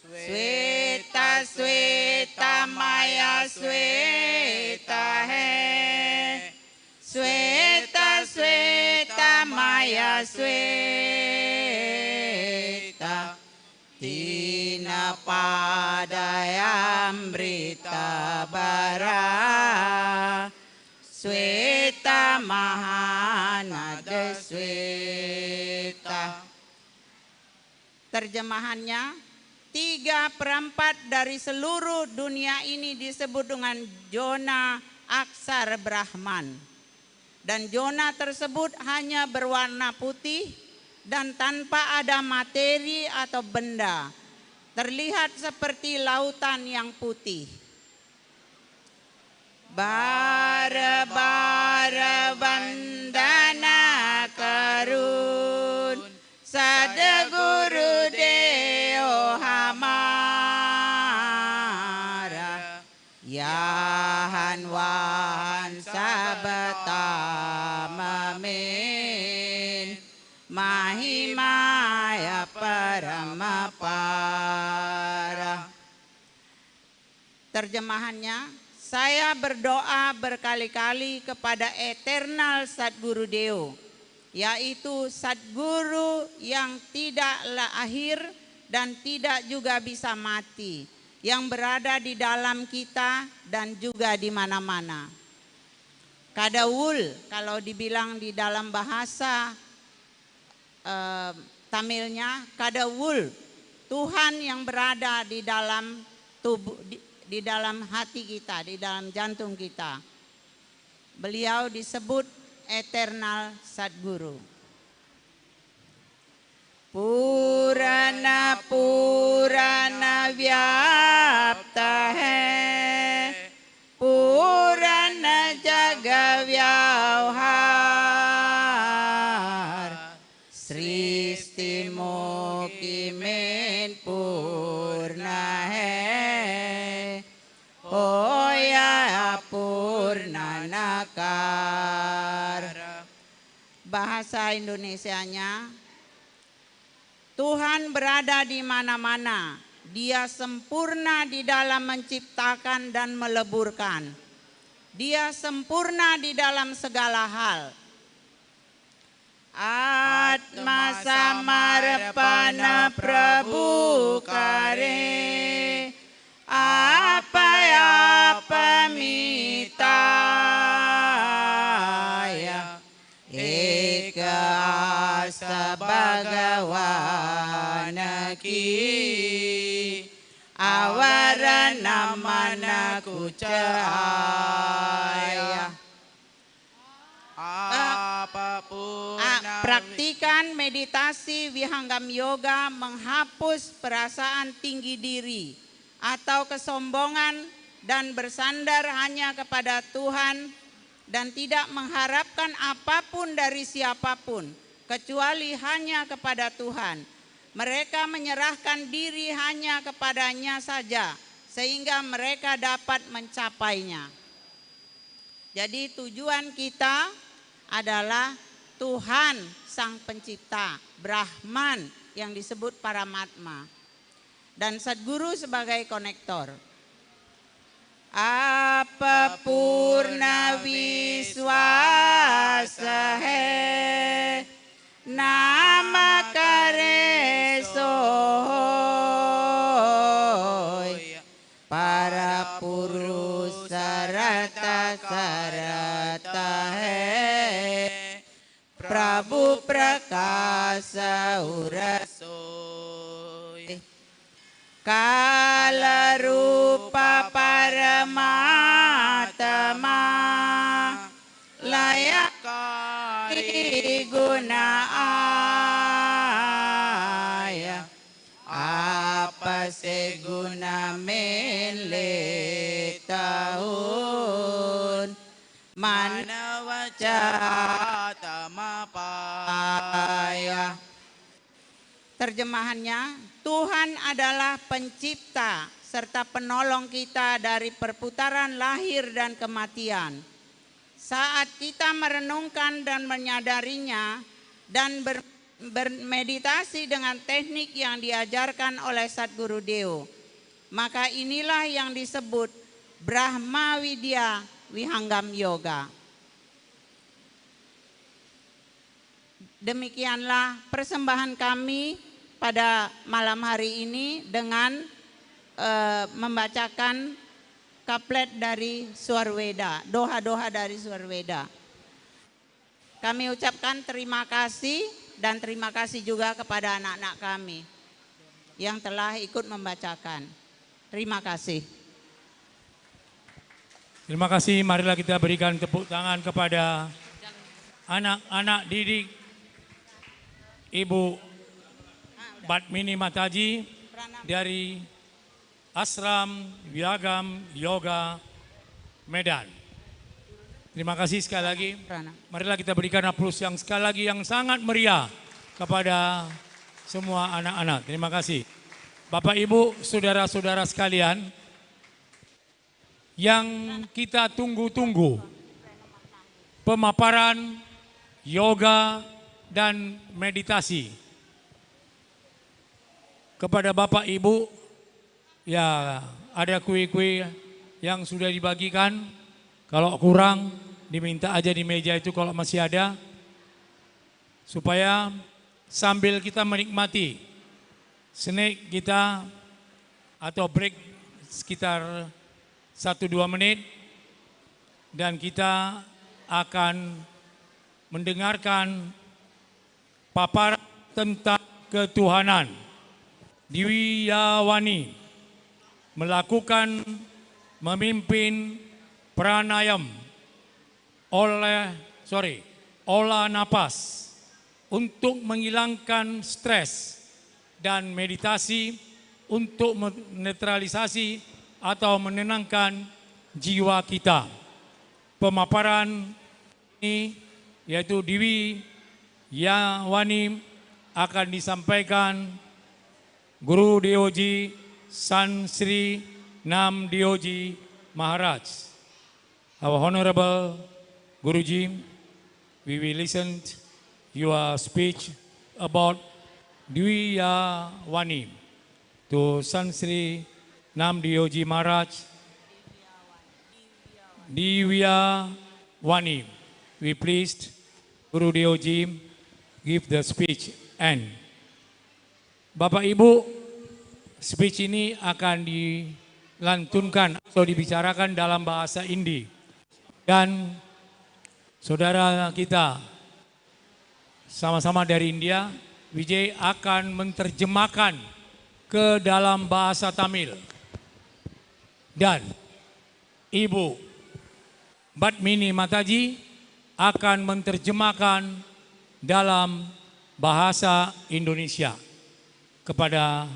Sweta sweta maya sweta he, sweta sweta maya sweta, tina padayamrita bara, sweta mahanada sweta. Terjemahannya, 3/4 dari seluruh dunia ini disebut dengan zona aksar Brahman. Dan zona tersebut hanya berwarna putih dan tanpa ada materi atau benda. Terlihat seperti lautan yang putih. Bara bara bandana karun Sadguru Deo Hamara mamin mahimaya paramapara. Terjemahannya, saya berdoa berkali-kali kepada Eternal Sadguru Deo, yaitu Sadguru yang tidak lahir dan tidak juga bisa mati, yang berada di dalam kita dan juga di mana-mana. Kadawul, kalau dibilang di dalam bahasa Tamilnya, Kadawul, Tuhan yang berada di dalam tubuh, di dalam hati kita, di dalam jantung kita. Beliau disebut Eternal Sadguru. Purana Purana Vyapta hai, Purana Jaga Vyauhar, Sristi Mukhi Men Purna hai, Hoya Purna Nakar. Bahasa Indonesianya, Tuhan berada di mana-mana. Dia sempurna di dalam menciptakan dan meleburkan. Dia sempurna di dalam segala hal. Atma samarpana Prabhu kare, apaya pamitaya, eka asa Bhagawana ki, awarana mana kucaya. Praktikan meditasi Vihanggam Yoga menghapus perasaan tinggi diri atau kesombongan dan bersandar hanya kepada Tuhan dan tidak mengharapkan apapun dari siapapun kecuali hanya kepada Tuhan. Mereka menyerahkan diri hanya kepadanya saja sehingga mereka dapat mencapainya. Jadi tujuan kita adalah Tuhan Sang Pencipta, Brahman yang disebut Paramatma, dan Sadguru sebagai konektor. Apa purna viswasa hai, nama kare sohoy, para purusa rata sarata hai, Prabu Prakasa Urasoy, Kala rupa paramatama, layak guna aya, apa seguna menle tahun, mana wacatama. Terjemahannya, Tuhan adalah pencipta serta penolong kita dari perputaran lahir dan kematian. Saat kita merenungkan dan menyadarinya dan bermeditasi dengan teknik yang diajarkan oleh Sadguru Deo, maka inilah yang disebut Brahma Widya Vihanggam Yoga. Demikianlah persembahan kami pada malam hari ini dengan membacakan kaplet dari Swarweda, doha-doha dari Swarweda. Kami ucapkan terima kasih dan terima kasih juga kepada anak-anak kami yang telah ikut membacakan. Terima kasih. Terima kasih, marilah kita berikan tepuk tangan kepada anak-anak didik Ibu Badmini Mataji dari Ashram Vihanggam Yoga Medan. Terima kasih sekali lagi. Marilah kita berikan aplaus yang sekali lagi yang sangat meriah kepada semua anak-anak. Terima kasih. Bapak Ibu, saudara-saudara sekalian, yang kita tunggu-tunggu pemaparan yoga dan meditasi. Kepada Bapak Ibu, ya ada kue-kue yang sudah dibagikan. Kalau kurang, diminta aja di meja itu kalau masih ada. Supaya sambil kita menikmati snack kita atau break sekitar 1-2 menit. Dan kita akan mendengarkan paparan tentang ketuhanan. Dwiyawani memimpin pranayam olah napas untuk menghilangkan stres dan meditasi untuk menetralisasi atau menenangkan jiwa kita. Pemaparan ini yaitu Dwiyawani akan disampaikan Guru Deoji San Sri Nam Deoji Maharaj. Our Honorable Guruji, we will listen to your speech about Dwiyawani to San Sri Nam Deoji Maharaj. Dwiyawani, we pleased Guru Deoji give the speech and Bapak Ibu, speech ini akan dilantunkan atau dibicarakan dalam bahasa Hindi. Dan saudara kita sama-sama dari India, Vijay akan menerjemahkan ke dalam bahasa Tamil. Dan Ibu Badmini Mataji akan menerjemahkan dalam bahasa Indonesia kepada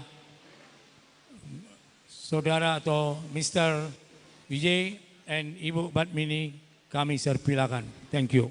saudara atau Mr. Vijay and Ibu Badmini kami persilakan. Thank you.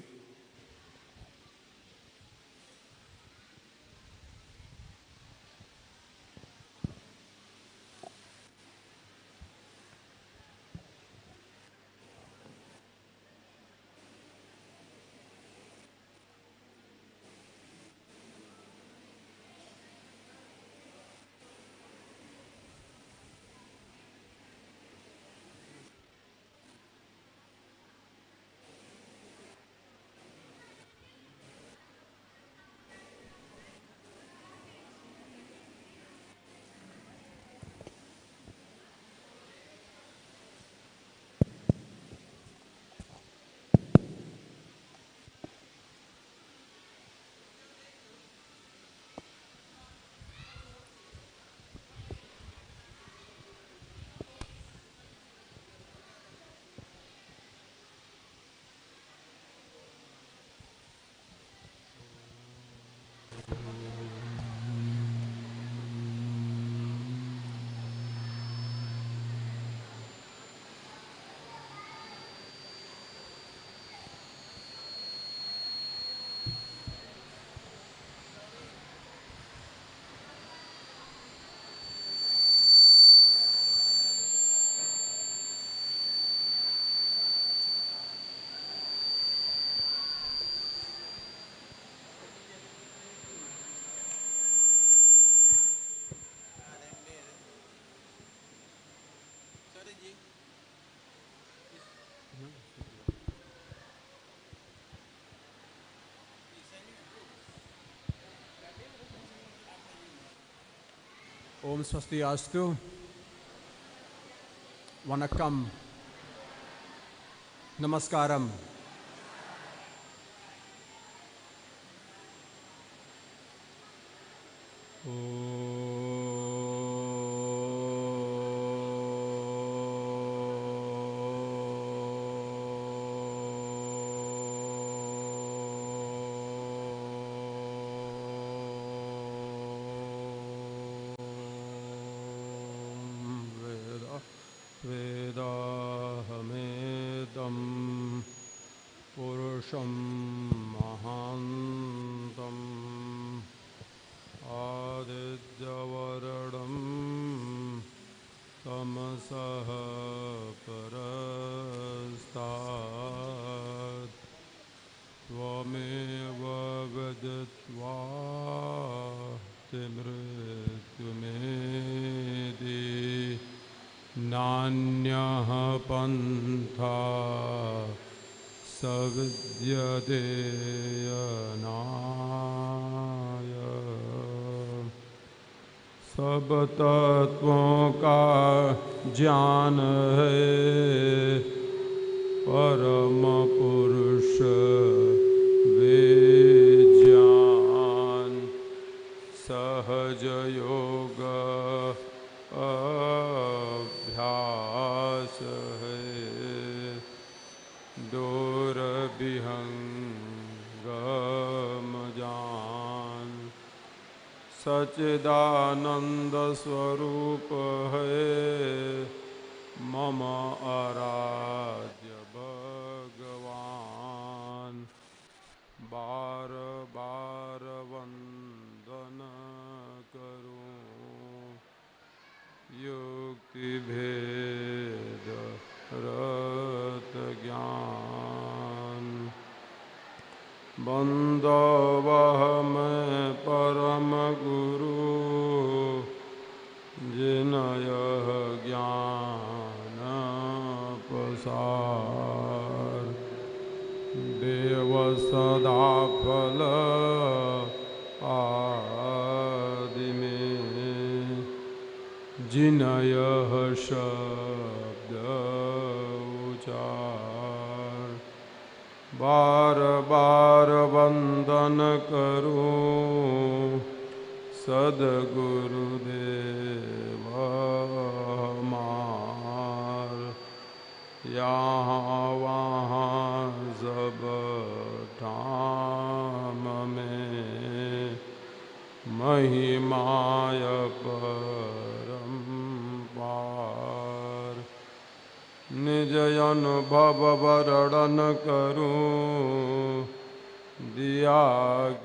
Om Swastiastu. Vanakkam. Namaskaram. Vedahamedam Purusham Mahantam Adityavaradaam Tamasaha Parastat त्वमेव विदित्वा ते मृत्युमेति नान्यः पन्था सविद्यते अनाय सब तत्वों का ज्ञान है परम पुरुष विज्ञान सहज योग अभ्यास है दूर विहंगम जान सच्चिदानंद स्वरूप है मम आराध्य भगवान बार बार वंदन करूं युक्ति भेद रत ज्ञान बंदवह में परम गुरु जिनयः ज्ञान प्रसार देव सदा फल आदि में जिनयः शब्द उचार बार बार वंदन करूं सद्गुरुदेव हमार यहाँ वहाँ सब ठाम में महिमाय परम पार निज अनुभव वर्णन करूं दिया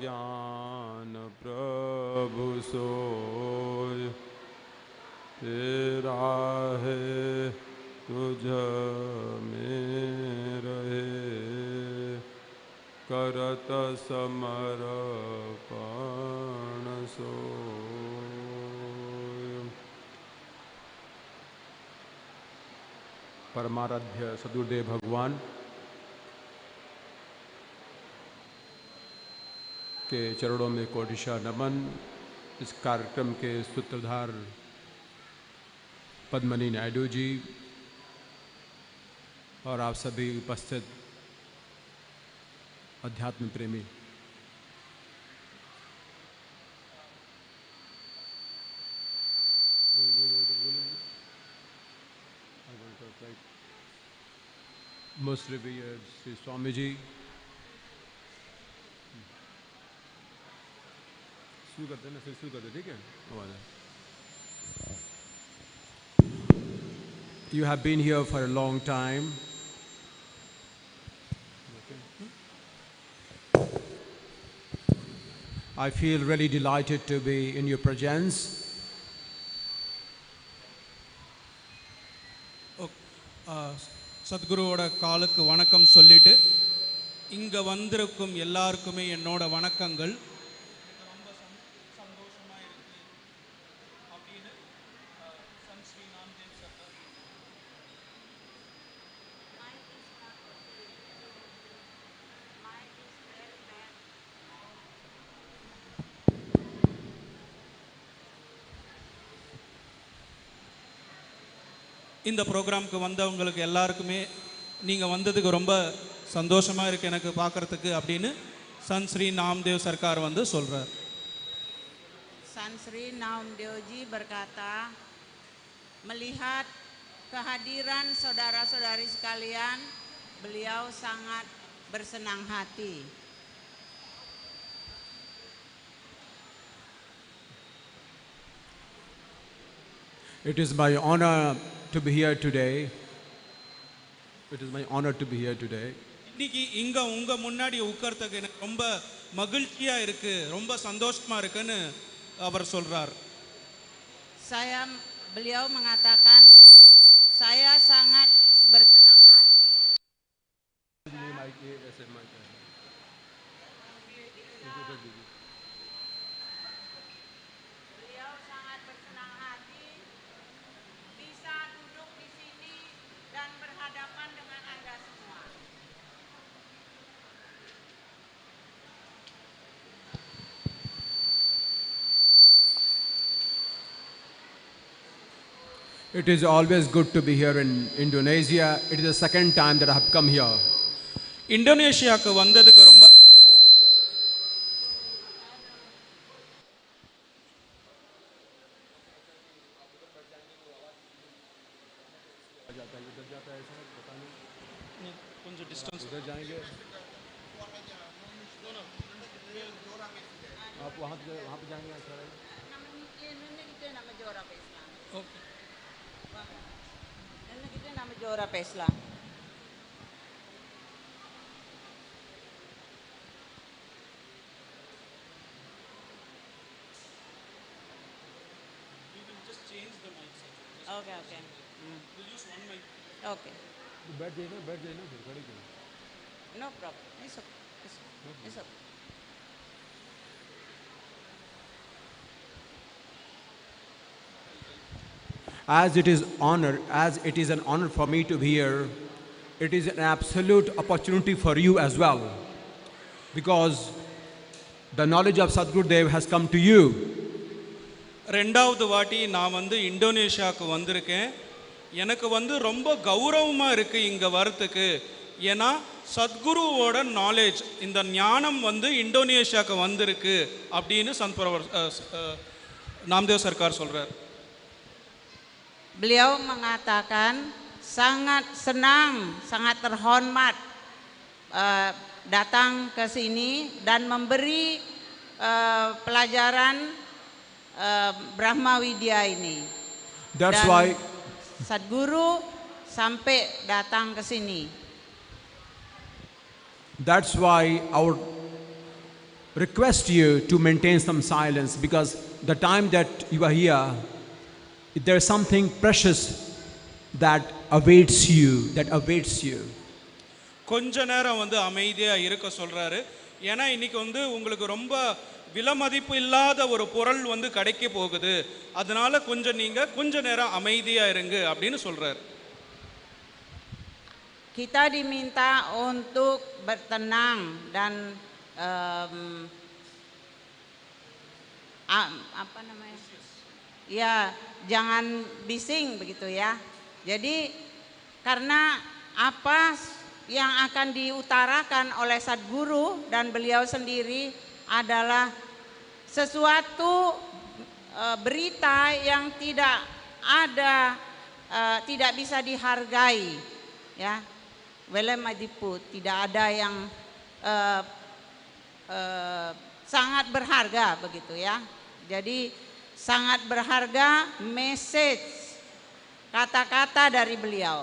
ज्ञान प्रभु सोय तेरा है तुझ में रहे करत समर्पण सोय। परमाराध्य सदगुरुदेव भगवान के चरणों में कोटिशा नमन। इस कार्यक्रम के सूत्रधार पद्मनी नायडू जी और आप सभी उपस्थित अध्यात्म प्रेमी, most revered श्री स्वामी जी, शुरू करते हैं ना, फिर शुरू करते, ठीक है? You have been here for a long time. I feel really delighted to be in your presence. சத்குருவோட காலுக்கு வணக்கம் சொல்லிட்டு இங்கே வந்திருக்கும் எல்லாருக்குமே என்னோட வணக்கங்கள். ரொம்ப சந்தோஷமாக இருக்குது அப்படின்னு சன் ஸ்ரீ நாம்தேவ் சர்க்கார். இந்த ப்ரோக்ராமுக்கு வந்தவங்களுக்கு எல்லாருக்குமே நீங்கள் வந்ததுக்கு ரொம்ப சந்தோஷமாக இருக்குது எனக்கு பார்க்குறதுக்கு அப்படின்னு சன் ஸ்ரீ நாம்தேவ் சர்க்கார் வந்து சொல்கிறார். San Sri Namdev Ji berkata, melihat kehadiran saudara-saudari sekalian, beliau sangat bersenang hati. It is my honor to be here today. It is my honor to be here today. இன்னைக்கு இங்கே உங்கள் முன்னாடி உட்கார்றதுக்கு எனக்கு ரொம்ப மகிழ்ச்சியாக இருக்குது, ரொம்ப சந்தோஷமாக இருக்குன்னு அவர் சொல்கிறார். Beliau mengatakan, saya sangat bersenang hati. Beliau sangat bersenang hati bisa duduk di sini dan berhadapan dengan Anda semua. It is always good to be here in Indonesia. It is the second time that I have come here. இந்தோனேஷியாவுக்கு வந்ததுக்கு ரொம்ப கொஞ்சம் டிஸ்டன்ஸ் आप वहाँ पे जाएंगे अच्छा रहेगा। Nama Johor apa Islam? Okay Ini kita nama Johor apa Islam? Okay, okay. Okay. बैठ जाइए ना फिर खड़े क्यों? No problem. It's okay. It's okay. As it is an honor for me to be here, it is an absolute opportunity for you as well, because the knowledge of Sadhguru Dev has come to you. ரெண்டாவது வாட்டி நான் வந்து இந்தோனேஷியாவுக்கு வந்திருக்கேன். எனக்கு வந்து ரொம்ப கௌரவமாக இருக்குது இங்கே வரத்துக்கு. ஏன்னா சத்குருவோட நாலேஜ், இந்த ஞானம் வந்து இந்தோனேஷியாவுக்கு வந்திருக்கு அப்படின்னு நாம்தேவ் சர்க்கார் சொல்கிறார். Beliau mengatakan sangat senang, sangat terhormat datang ke sini dan memberi pelajaran Brahma Widya ini. That's Dan why Sadguru sampai datang ke sini. That's why I would request you to maintain some silence, because the time that you are here, there is something precious that awaits you. கொஞ்ச நேரம் வந்து அமைதியாக இருக்க சொல்கிறாரு. ஏன்னா இன்னைக்கு வந்து உங்களுக்கு ரொம்ப விலைமதிப்பு இல்லாத ஒரு பொருள் வந்து கிடைக்க போகுது. அதனால கொஞ்ச நேரம் அமைதியாக இருங்க அப்படின்னு சொல்கிறார். Kita diminta untuk bertenang dan apa namanya? Ya, jangan bising begitu ya. Jadi karena apa yang akan diutarakan oleh Sadguru dan beliau sendiri adalah sesuatu berita yang tidak bisa dihargai, ya. Welemadipu, tidak ada yang sangat berharga begitu ya. Jadi sangat berharga message, kata-kata dari beliau.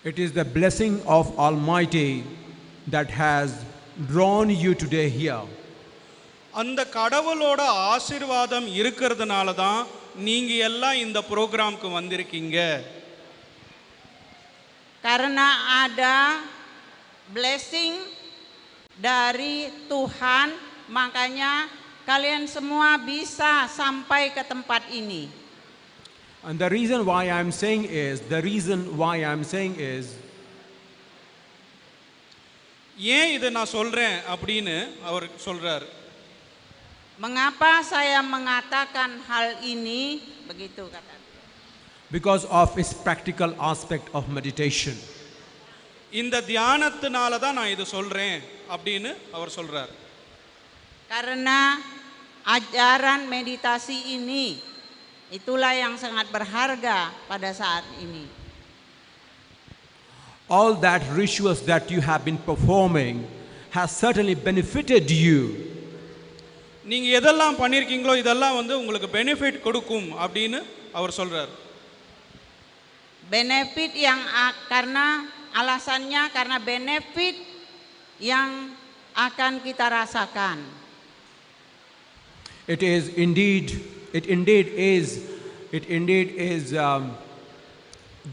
It is the blessing of Almighty that has drawn you today here. அந்த கடவுளோட ஆசீர்வாதம் இருக்கிறதுனால தான் நீங்க எல்லாம் இந்த ப்ரோக்ராம்க்கு வந்திருக்கீங்க. Karena ada blessing dari Tuhan, makanya kalian semua bisa sampai ke tempat ini. And the reason why I'm saying is ஏன் இதை நான் சொல்றேன் அப்படின்னு அவர் சொல்றார். Mengapa saya mengatakan hal ini? Begitu kata. because of its practical aspect of meditation. இந்த தியானத்தினால தான் நான் இது சொல்றேன் அப்படின்னு அவர் சொல்றார். Karena ajaran meditasi ini itulah yang sangat berharga pada saat ini. All that rituals that you have been performing has certainly benefited you. நீங்க எதெல்லாம் பண்ணிருக்கீங்களோ இதெல்லாம் வந்து உங்களுக்கு பெனிஃபிட் கொடுக்கும் அப்படின்னு அவர் சொல்றார். Benefit yang karena alasannya karena benefit yang akan kita rasakan. It indeed is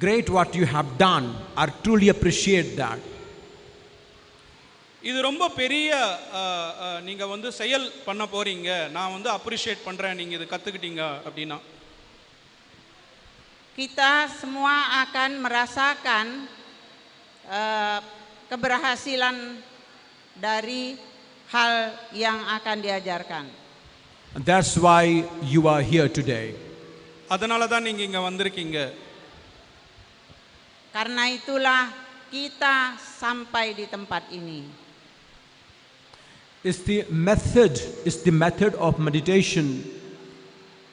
great what you have done. I truly appreciate that. இது ரொம்ப பெரிய நீங்க வந்து செயல் பண்ண போறீங்க, நான் வந்து அப்ரிஷியேட் பண்றேன் நீங்க இது கத்துக்கிட்டீங்க அப்படின்னா. Kita semua akan merasakan keberhasilan dari hal yang akan diajarkan. And that's why you are here today. அதனால தான் நீங்க இங்க வந்திருக்கீங்க. Karena itulah kita sampai di tempat ini. It's the method of meditation.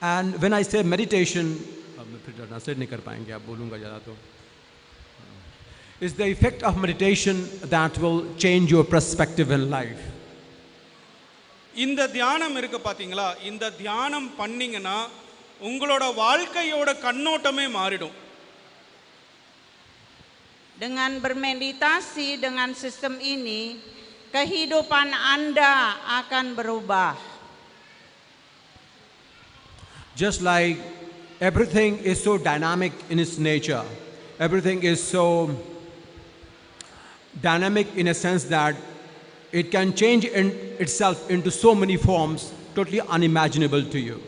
And when I say meditation, translate नहीं कर पाएंगे आप, बोलूँगा ज़्यादा तो. It's the effect of meditation that will change your perspective in life. இந்த தியானம் இருக்கு பாத்தீங்களா, இந்த தியானம் பண்ணீங்கன்னா உங்களோட வாழ்க்கையோட கண்ணோட்டமே மாறிடும். Dengan bermeditasi dengan sistem ini, kehidupan Anda akan berubah. Just like everything is so dynamic in its nature, everything is so dynamic in a sense that it can change itself into so many forms totally unimaginable to you,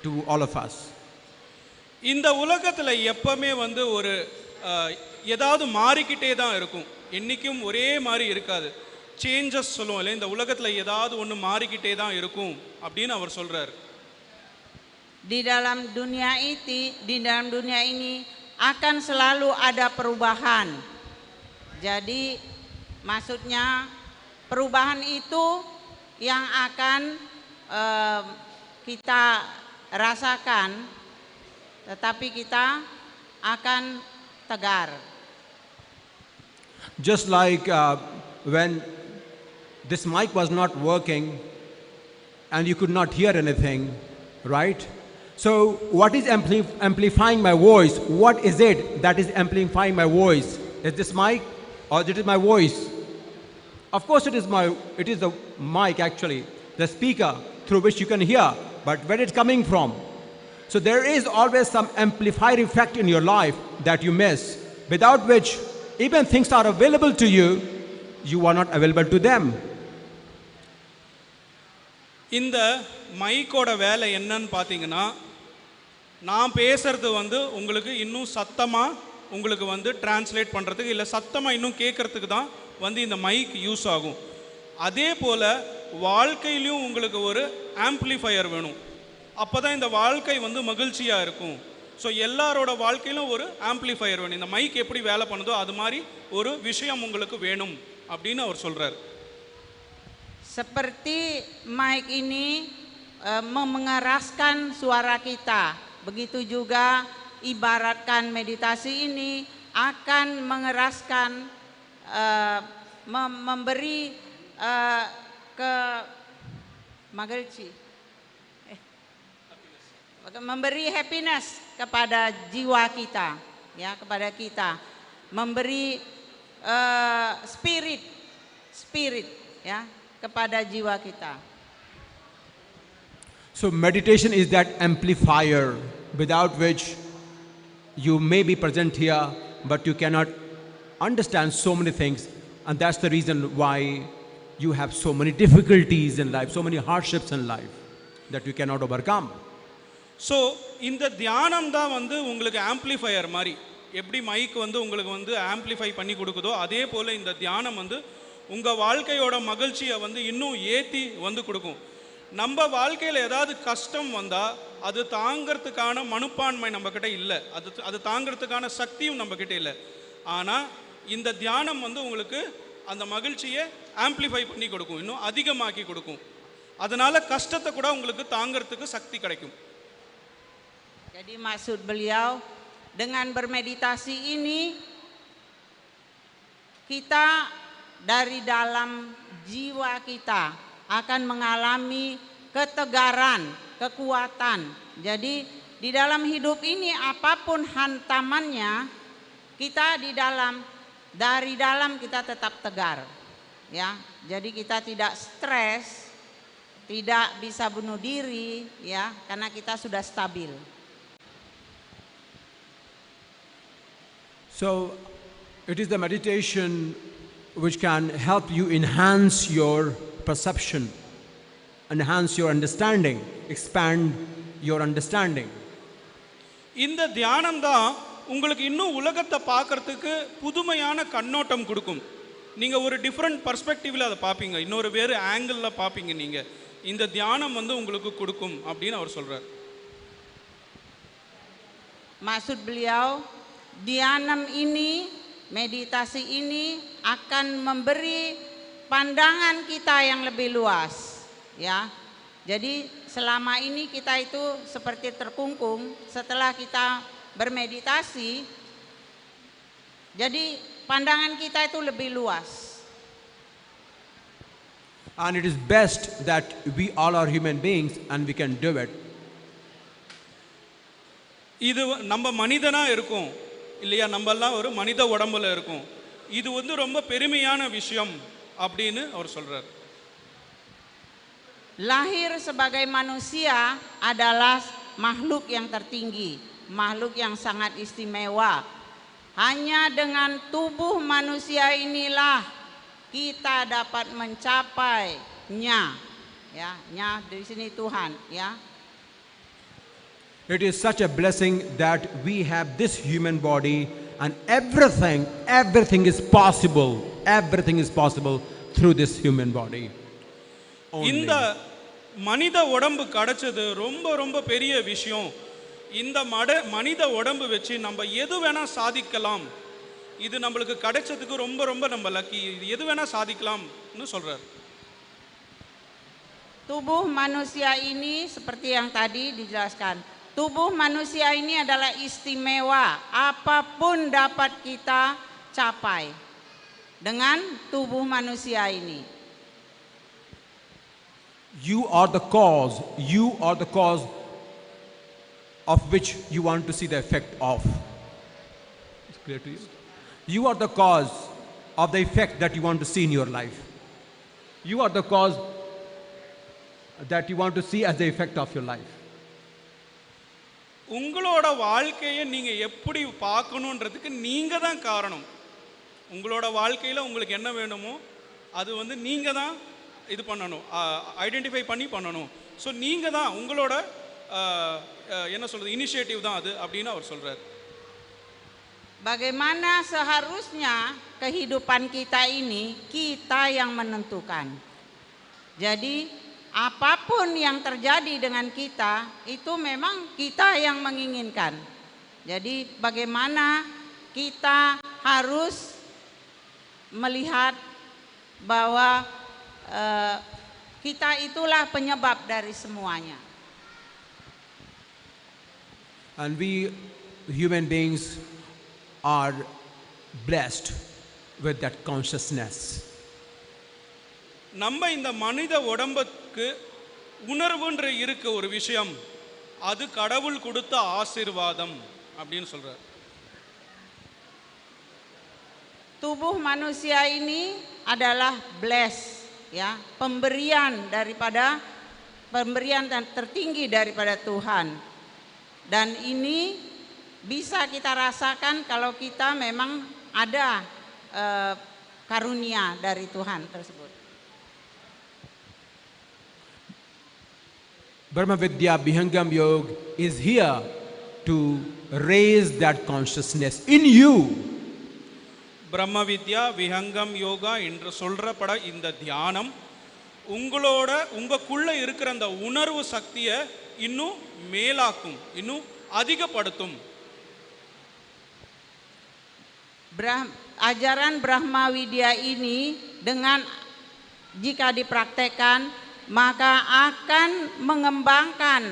to all of us. இந்த உலகத்துல எப்பவுமே வந்து ஒரு ஏதாவது மாறிக்கிட்டே தான் இருக்கும், என்னைக்கும் ஒரே மாதிரி இருக்காது. சேஞ்சஸ் சொல்லுவோம் இல்லை, இந்த உலகத்துல ஏதாவது ஒன்று மாறிக்கிட்டே தான் இருக்கும் அப்படின்னு அவர் சொல்றாரு. Di dalam dunia ini akan selalu ada perubahan. Jadi maksudnya perubahan itu yang akan kita rasakan, tetapi kita akan tegar. Just like when this mic was not working and you could not hear anything, right? So what is amplifying my voice? What is it that is amplifying my voice? Is this mic or it is my voice? Of course it is the mic actually, the speaker through which you can hear, but where it's coming from? So there is always some amplifier effect in your life that you miss, without which even things are available to you, you are not available to them. இந்த மைக்கோட வேலை என்னன்னு பார்த்தீங்கன்னா, நான் பேசுறது வந்து உங்களுக்கு இன்னும் சத்தமா உங்களுக்கு வந்து டிரான்ஸ்லேட் பண்ணுறதுக்கு இல்லை சத்தமாக இன்னும் கேட்குறதுக்கு தான் வந்து இந்த மைக் யூஸ் ஆகும். அதே போல் வாழ்க்கையிலையும் உங்களுக்கு ஒரு ஆம்ப்ளிஃபையர் வேணும், அப்போ தான் இந்த வாழ்க்கை வந்து மகிழ்ச்சியாக இருக்கும். ஸோ எல்லாரோட வாழ்க்கையிலும் ஒரு ஆம்ப்ளிஃபையர் வேணும். இந்த மைக் எப்படி வேலை பண்ணுதோ அது மாதிரி ஒரு விஷயம் உங்களுக்கு வேணும் அப்படின்னு அவர் சொல்கிறார். Seperti mic ini mengeraskan suara kita, begitu juga ibaratkan meditasi ini akan mengeraskan, memberi ke magelci, memberi happiness kepada jiwa kita, ya, kepada kita, memberi spirit, ya, kepada jiwa kita. So meditation is that amplifier without which you may be present here but you cannot understand so many things, and that's the reason why you have so many difficulties in life, so many hardships in life that you cannot overcome. So இந்த தியானம் தான் வந்து உங்களுக்கு ஆம்ப்ளிஃபையர் மாதிரி, எப்படி மைக் வந்து உங்களுக்கு வந்து ஆம்ப்ளிஃபை பண்ணி கொடுக்குதோ அதே போல் இந்த தியானம் வந்து உங்கள் வாழ்க்கையோட மகிழ்ச்சியை வந்து இன்னும் ஏற்றி வந்து கொடுக்கும். நம்ம வாழ்க்கையில் ஏதாவது கஷ்டம் வந்தால் அது தாங்கிறதுக்கான மனப்பான்மை நம்மக்கிட்ட இல்லை, அது தாங்கிறதுக்கான சக்தியும் நம்மக்கிட்ட இல்லை. ஆனால் இந்த தியானம் வந்து உங்களுக்கு அந்த மகிழ்ச்சியை ஆம்ப்ளிஃபை பண்ணி கொடுக்கும், இன்னும் அதிகமாக்கி கொடுக்கும். அதனால் கஷ்டத்தை கூட உங்களுக்கு தாங்கிறதுக்கு சக்தி கிடைக்கும். Jadi maksud beliau dengan bermeditasi ini kita dari dalam jiwa kita akan mengalami ketegaran, kekuatan. Jadi di dalam hidup ini apapun hantamannya, kita dari dalam kita tetap tegar, ya. Jadi kita tidak stres, tidak bisa bunuh diri, ya, karena kita sudah stabil. So it is the meditation which can help you enhance your perception, enhance your understanding, expand your understanding. இந்த தியானம் தான் உங்களுக்கு இன்னும் உலகத்தை பார்க்கறதுக்கு புதுமையான கண்ணோட்டம் கொடுக்கும். நீங்கள் ஒரு டிஃப்ரெண்ட் பர்ஸ்பெக்டிவில் அதை பார்ப்பீங்க, இன்னொரு வேறு ஆங்கிளில் பார்ப்பீங்க. நீங்கள் இந்த தியானம் வந்து உங்களுக்கு கொடுக்கும் அப்படின்னு அவர் சொல்கிறார். Maksud beliau, dianam ini, meditasi ini akan memberi pandangan kita yang lebih luas, ya. Jadi selama ini kita itu seperti terkungkung. Setelah kita bermeditasi, jadi pandangan kita itu lebih luas. And it is best that we all are human beings and we can do it. இது நம்ம மனிதனாக இருக்கும் இல்லையா, நம்மெல்லாம் ஒரு மனித உடம்புல இருக்கும். இது வந்து ரொம்ப பெருமையான விஷயம் அப்படின்னு அவர் சொல்கிறார். Lahir sebagai manusia adalah makhluk yang tertinggi, makhluk yang sangat istimewa. Hanya dengan tubuh manusia inilah kita dapat mencapainya. Ya, nya di sini Tuhan, ya. It is such a blessing that we have this human body, and everything is possible. Everything is possible through this human body. இந்த மனித உடம்பு கிடைச்சது ரொம்ப ரொம்ப பெரிய விஷயம். இந்த மனித உடம்பு வச்சு நம்ம எது வேணா சாதிக்கலாம். இது நம்மளுக்கு கிடைச்சதுக்கு ரொம்ப ரொம்ப நம்ம லக்கி. இது எது வேணா சாதிக்கலாம்னு சொல்றார். Tubuh manusia ini seperti yang tadi dijelaskan. Tubuh manusia ini adalah istimewa. Apapun dapat kita capai dengan tubuh manusia ini. You are the cause of which you want to see the effect of. It's clear to you? You are the cause of the effect that you want to see in your life. You are the cause that you want to see as the effect of your life. உங்களோட வாழ்க்கையை நீங்க எப்படி பார்க்கணுன்றதுக்கு நீங்க தான் காரணம். உங்களோட வாழ்க்கையில் உங்களுக்கு என்ன வேணுமோ அது வந்து நீங்க தான் இது பண்ணணும், ஐடென்டிஃபை பண்ணணும். ஸோ நீங்க தான் உங்களோட என்ன சொல்றது, இனிஷியேட்டிவ் தான் அது அப்படின்னு அவர் சொல்றார். Bagaimana seharusnya kehidupan kita ini kita yang menentukan. Jadi apapun yang terjadi dengan kita itu memang kita yang menginginkan. Jadi bagaimana kita harus melihat bahwa kita itulah penyebab dari semuanya. And we human beings are blessed with that consciousness. நம்ம இந்த மனித உடம்புக்கு உணர்வுன்ற இருக்க ஒரு விஷயம், அது கடவுள் கொடுத்த ஆசீர்வாதம் அப்படின்னு சொல்றார். Tubuh manusia ini adalah blessed, ya, pemberian tertinggi daripada Tuhan. Dan ini bisa kita rasakan kalau kita memang ada karunia dari Tuhan tersebut. Brahma Vidya Vihangam Yoga is here to raise that consciousness in you. பிரம்ம வித்யா விஹங்கம் யோகா என்று சொல்றப்பட இந்த தியானம் உங்களுக்குள்ள இருக்கிற அந்த உணர்வு சக்தியை இன்னும் மேலாக்கும், இன்னும் அதிகப்படுத்தும். Ajaran Brahma Widya ini dengan jika dipraktekkan maka akan mengembangkan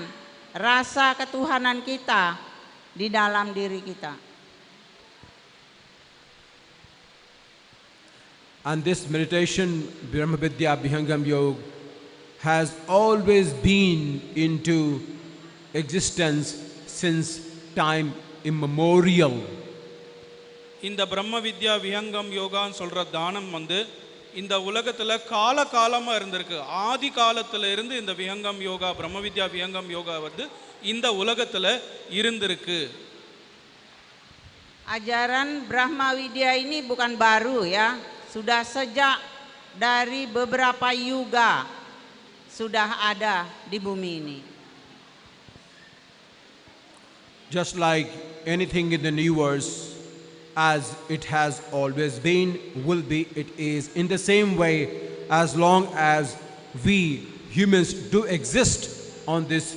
rasa ketuhanan kita di dalam diri kita. And this meditation, Brahma Vidya Vihangam Yoga, has always been into existence since time immemorial. இந்த பிரம்ம வித்யா விஹங்கம் யோகான்னு சொல்ற தானம் வந்து இந்த உலகத்துல காலமா இருந்திருக்கு. ஆதி காலத்துல இருந்து இந்த விஹங்கம் யோகா, பிரம்ம வித்யா விஹங்கம் யோகா வந்து இந்த உலகத்துல இருந்திருக்கு. Ajaran Brahma Widya ini bukan baru, ya. sudah sejak dari beberapa yuga sudah ada di bumi ini. Just like anything in the universe, as it has always been, will be, it is. In the same way, as long as we humans do exist on this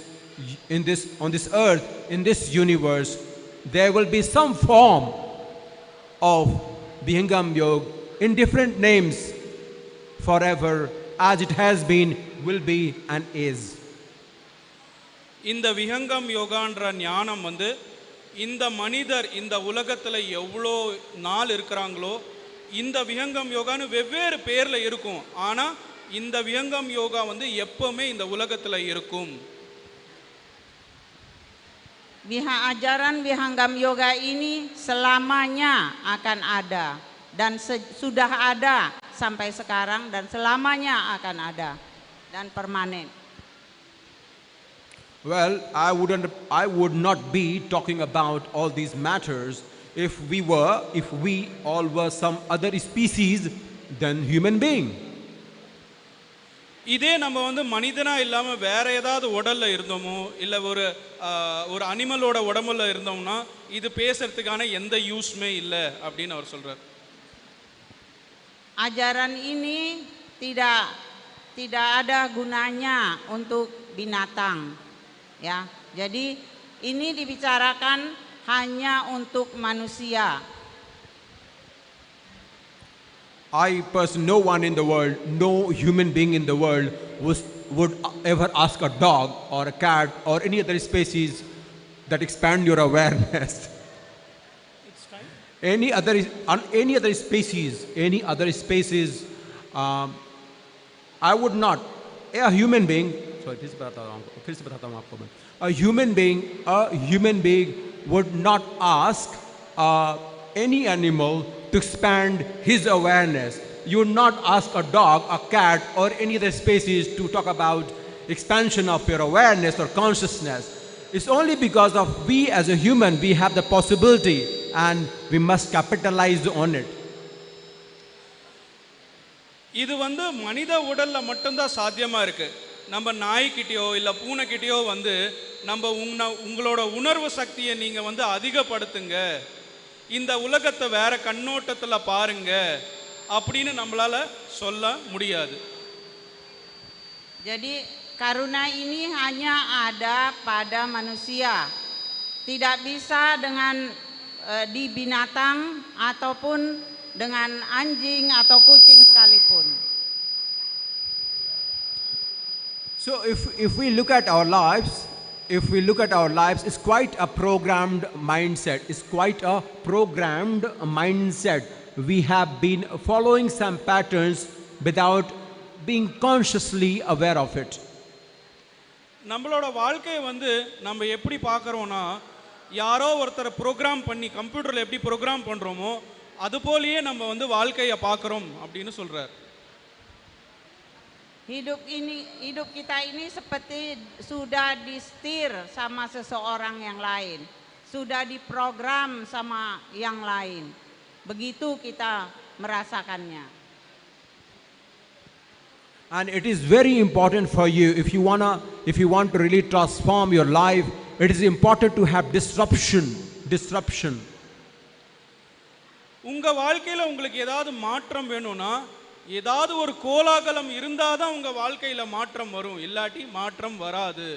earth, in this universe, there will be some form of Vihangam Yoga in different names forever, as it has been, will be, and is. இந்த விஹங்கம் யோகான்ற ஞானம் வந்து இந்த மனிதர் இந்த உலகத்தில் எவ்வளோ நாள் இருக்கிறாங்களோ இந்த விஹங்கம் யோகான்னு வெவ்வேறு பேரில் இருக்கும். ஆனால் இந்த விஹங்கம் யோகா வந்து எப்பவுமே இந்த உலகத்தில் இருக்கும். Ajaran Vihanggam Yoga ini selamanya akan ada dan sudah ada sampai sekarang dan selamanya akan ada dan permanen. Well, I would not be talking about all these matters if we all were some other species than human being. இதே நம்ம வந்து மனிதனா இல்லாம வேற ஏதாவது உடல்ல இருந்தோமோ இல்ல ஒரு அனிமலோட உடம்புல இருந்தோம்னா இது பேசுறதுக்கான எந்த யூஸ்மே இல்லை அப்படின்னு அவர் சொல்றார். Ajaran ini tidak ada gunanya untuk binatang, ya. Jadi ini dibicarakan hanya untuk manusia. No one in the world, no human being in the world would ever ask a dog or a cat or any other species that expand your awareness. Any other species, I would not. A human being would not ask any animal to expand his awareness. You would not ask a dog, a cat, or any other species to talk about expansion of your awareness or consciousness. It's only because of we as a human, we have the possibility and we must capitalize on it. இது வந்து மனித உடல்ல மட்டும்தான் சாத்தியமா இருக்கு. நம்ம நாய்க்கிட்டயோ இல்ல பூனைக்கிட்டயோ வந்து நம்ம உங்களோட உணர்வு சக்தியை நீங்க வந்து அதிகப்படுத்துங்க, இந்த உலகத்தை வேற கண்ணோட்டத்துல பாருங்க அப்படின்னு நம்மளால சொல்ல முடியாது. Jadi karuna ini hanya ada pada manusia, tidak bisa dengan di binatang ataupun dengan anjing atau kucing sekalipun. So if we look at our lives, it's quite a programmed mindset. It's quite a programmed mindset. We have been following some patterns without being consciously aware of it. நம்மளோட வாழ்க்கையை வந்து நம்ம எப்படி பார்க்குறோன்னா, யாரோ ஒருத்தரை ப்ரோக்ராம் பண்ணி கம்ப்யூட்டரில் எப்படி ப்ரோக்ராம் பண்ணுறோமோ அது போலயே நம்ம வந்து வாழ்க்கையை பார்க்குறோம் அப்படின்னு சொல்கிறார். Hidup kita ini seperti sudah disetir sama seseorang yang lain, sudah diprogram sama yang lain. Begitu kita merasakannya. And it is very important for you if you want to really transform your life, it is important to have disruption. உங்க வாழ்க்கையில உங்களுக்கு ஏதாவது மாற்றம் வேணும்னா ஏதாவது ஒரு கோலாகலம் இருந்தாதான் உங்க வாழ்க்கையில மாற்றம் வரும், இல்லாட்டி மாற்றம் வராது.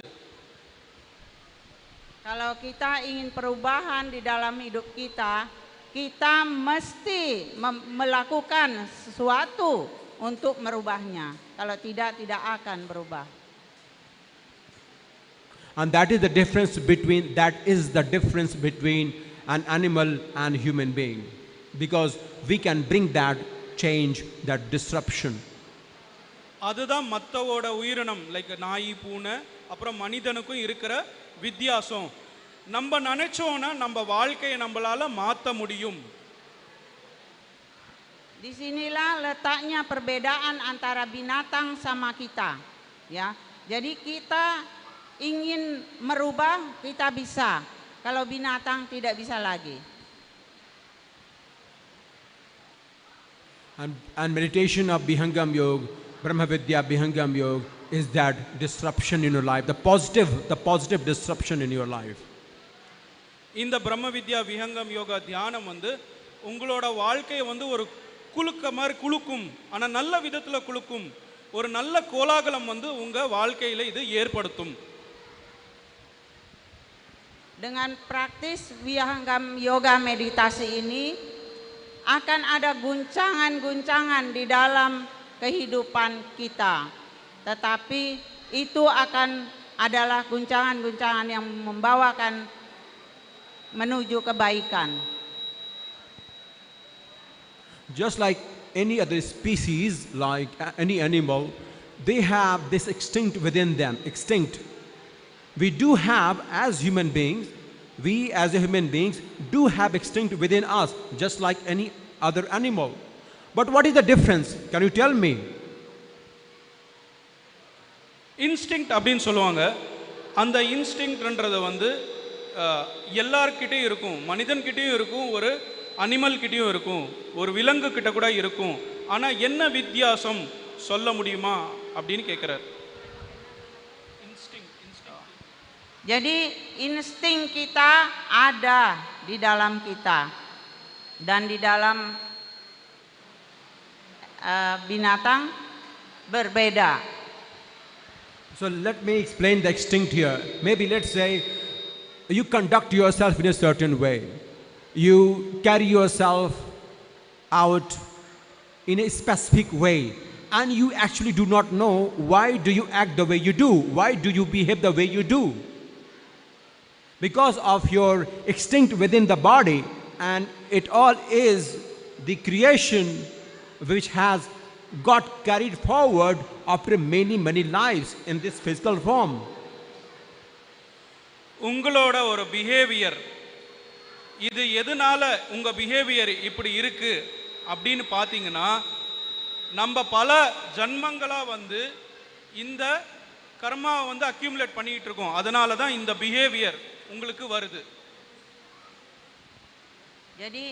Kalau kita ingin perubahan di dalam hidup kita, kita mesti melakukan sesuatu untuk merubahnya. Kalau tidak akan berubah. And that is the difference between an animal and human being, because we can bring that change, that disruption. அதுதான் மத்தவோட உயிரினம் லைக் நாய் பூனை அப்புறம் மனிதனுக்கும் இருக்கிற வித்தியாசம். நம்ம நினைச்சோம்னா நம்ம வாழ்க்கையை நம்மளால மாற்ற முடியும். Disinilah letaknya perbedaan antara binatang sama kita, ya. Jadi kita ingin merubah, kita bisa. Kalau binatang tidak bisa lagi. And meditation of Bihangam Yoga, Brahma Vidya Bihangam Yoga is that disruption in your life, the positive disruption in your life. இந்த பிரம்ம வித்யா விஹங்கம் யோகா தியானம் வந்து உங்களோட வாழ்க்கையை வந்து ஒரு குலுக்க மாதிரி குலுக்கும், ஆனால் நல்ல விதத்தில் குலுக்கும். ஒரு நல்ல கோலாகலம் வந்து உங்கள் வாழ்க்கையில் இது ஏற்படுத்தும். Dengan praktis Vihanggam Yoga meditasi ini akan ada guncangan-guncangan di dalam kehidupan kita. Tetapi itu akan adalah guncangan-guncangan yang membawakan menuju kebaikan. Just like any other species, like any animal, they have this instinct within them. Instinct. We do have, as human beings, do have instinct within us, just like any other animal. But what is the difference? Can you tell me? Instinct அப்படின்னு சொல்லுவாங்க. அந்த இன்ஸ்டிங்க்ட்ன்றது வந்து எல்லார்கிட்டையும் இருக்கும், மனிதன்கிட்டையும் இருக்கும், ஒரு அனிமல் கிட்டேயும் இருக்கும், ஒரு விலங்கு கிட்ட கூட இருக்கும். ஆனால் என்ன வித்தியாசம் சொல்ல முடியுமா அப்படின்னு கேட்குறார். Jadi insting kita ada di dalam kita dan di dalam binatang berbeda. So let me explain the instinct here. Maybe let's say you conduct yourself in a certain way. You carry yourself out in a specific way, and you actually do not know why do you act the way you do, why do you behave the way you do. Because of your instinct within the body, and it all is the creation which has got carried forward after many lives in this physical form. உங்களோட ஒரு பிஹேவியர், இது எதனால உங்க பிஹேவியர் இப்படி இருக்கு அப்படின்னு பார்த்தீங்கன்னா, நம்ம பல ஜன்மங்களா வந்து இந்த கர்மாவை வந்து அக்யூமுலேட் பண்ணிட்டு இருக்கோம். அதனால தான் இந்த பிஹேவியர் உங்களுக்கு வருது. Jadi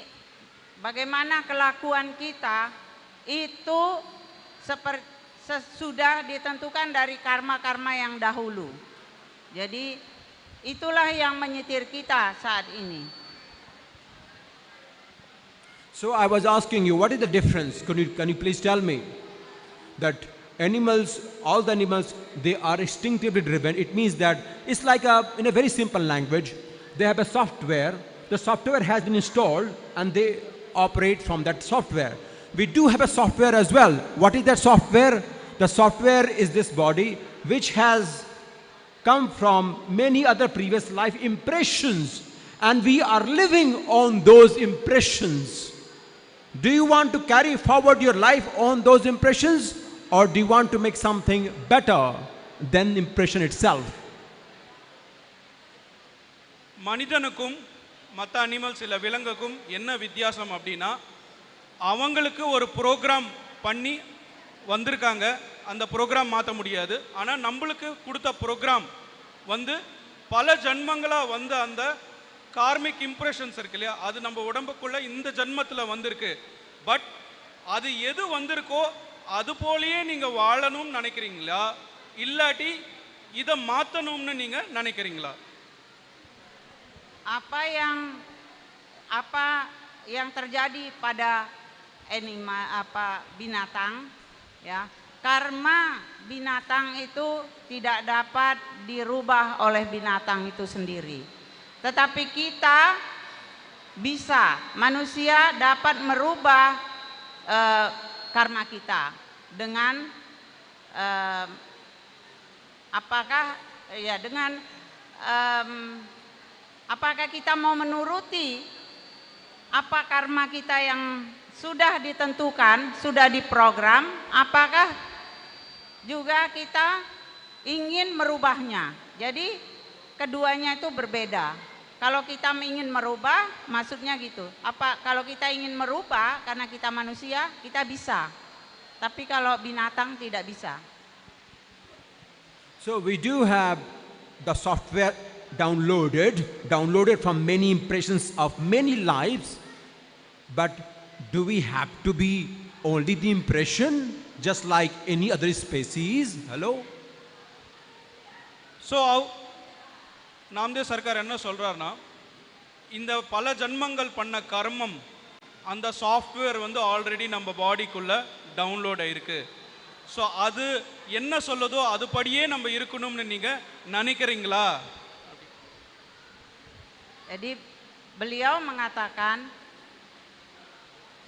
bagaimana kelakuan kita itu sudah ditentukan dari karma-karma yang dahulu. Jadi itulah yang menyetir kita saat ini. So I was asking you, what is the difference? Can you please tell me that animals, all the animals, they are instinctively driven. It means that it's like in a very simple language, they have a software. The software has been installed and they operate from that software. We do have a software as well. What is that software? The software is this body which has come from many other previous life impressions, and we are living on those impressions. Do you want to carry forward your life on those impressions, or do you want to make something better than impression itself? மனிதனுக்கும் மற்ற அனிமல்ஸ் இல்லை விலங்குக்கும் என்ன வித்தியாசம் அப்படின்னா, அவங்களுக்கு ஒரு ப்ரோக்ராம் பண்ணி வந்திருக்காங்க, அந்த ப்ரோக்ராம் மாற்ற முடியாது. ஆனால் நம்மளுக்கு கொடுத்த ப்ரோக்ராம் வந்து பல ஜன்மங்களாக வந்து அந்த கார்மிக் இம்ப்ரெஷன்ஸ் இருக்கு இல்லையா, அது நம்ம உடம்புக்குள்ளே இந்த ஜன்மத்தில் வந்திருக்கு. பட் அது எது வந்திருக்கோ அது போலேயே நீங்கள் வாழணும்னு நினைக்கிறீங்களா, இல்லாட்டி இதை மாற்றணும்னு நீங்கள் நினைக்கிறீங்களா? Apa yang terjadi pada binatang, ya, karma binatang itu tidak dapat dirubah oleh binatang itu sendiri. Tetapi kita bisa, manusia dapat merubah karma kita dengan apakah kita mau menuruti apa karma kita yang sudah ditentukan, sudah diprogram, apakah juga kita ingin merubahnya. Jadi keduanya itu berbeda. Kalau kita ingin merubah, maksudnya gitu. Kalau kita ingin merubah karena kita manusia, kita bisa. Tapi kalau binatang tidak bisa. So we do have the software downloaded from many impressions of many lives, but do we have to be only the impression, just like any other species. Hello? So Namdev Sarkar என்ன சொல்கிறாருன்னா, இந்த பல ஜன்மங்கள் பண்ண கர்மம் அந்த சாஃப்ட்வேர் வந்து ஆல்ரெடி நம்ம பாடிக்குள்ளே டவுன்லோட் ஆகிருக்கு. ஸோ அது என்ன சொல்லுதோ அதுபடியே நம்ம இருக்கணும்னு நீங்கள் நினைக்கிறீங்களா? Jadi beliau mengatakan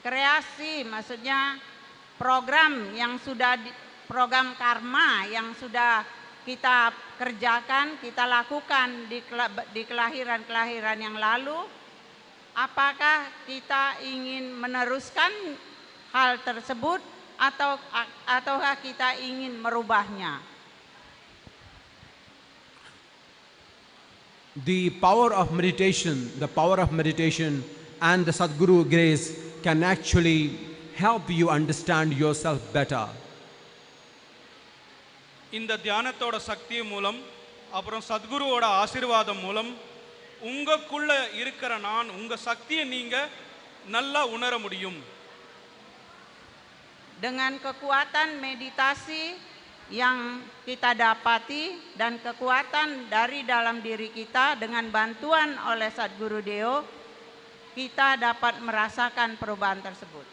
kreasi, maksudnya program yang sudah program karma yang sudah kita kerjakan, kita lakukan di kelahiran-kelahiran yang lalu, apakah kita ingin meneruskan hal tersebut ataukah kita ingin merubahnya? The power of meditation and the Sadguru grace can actually help you understand yourself better. இந்த தியானத்தோட சக்தி மூலம் அப்புறம் சத்குருவோட ஆசீர்வாதம் மூலம் உங்களுக்குள்ள இருக்கிற நான் உங்க சக்தியை நீங்க நல்லா உணர முடியும். Dengan kekuatan meditasi yang kita dapati dan kekuatan dari dalam diri kita dengan bantuan oleh Sadguru Deo, kita dapat merasakan perubahan tersebut.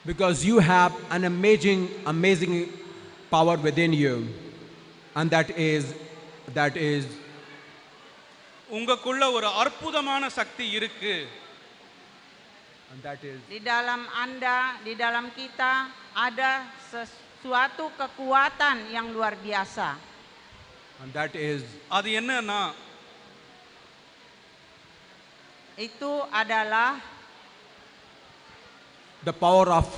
Because you have an amazing power within you, and that is உங்களுக்குள்ள ஒரு அற்புதமான சக்தி இருக்கு. and that is Di dalam Anda, di dalam kita ada suatu kekuatan yang luar biasa. and that is அது என்னன்னா Itu adalah the power of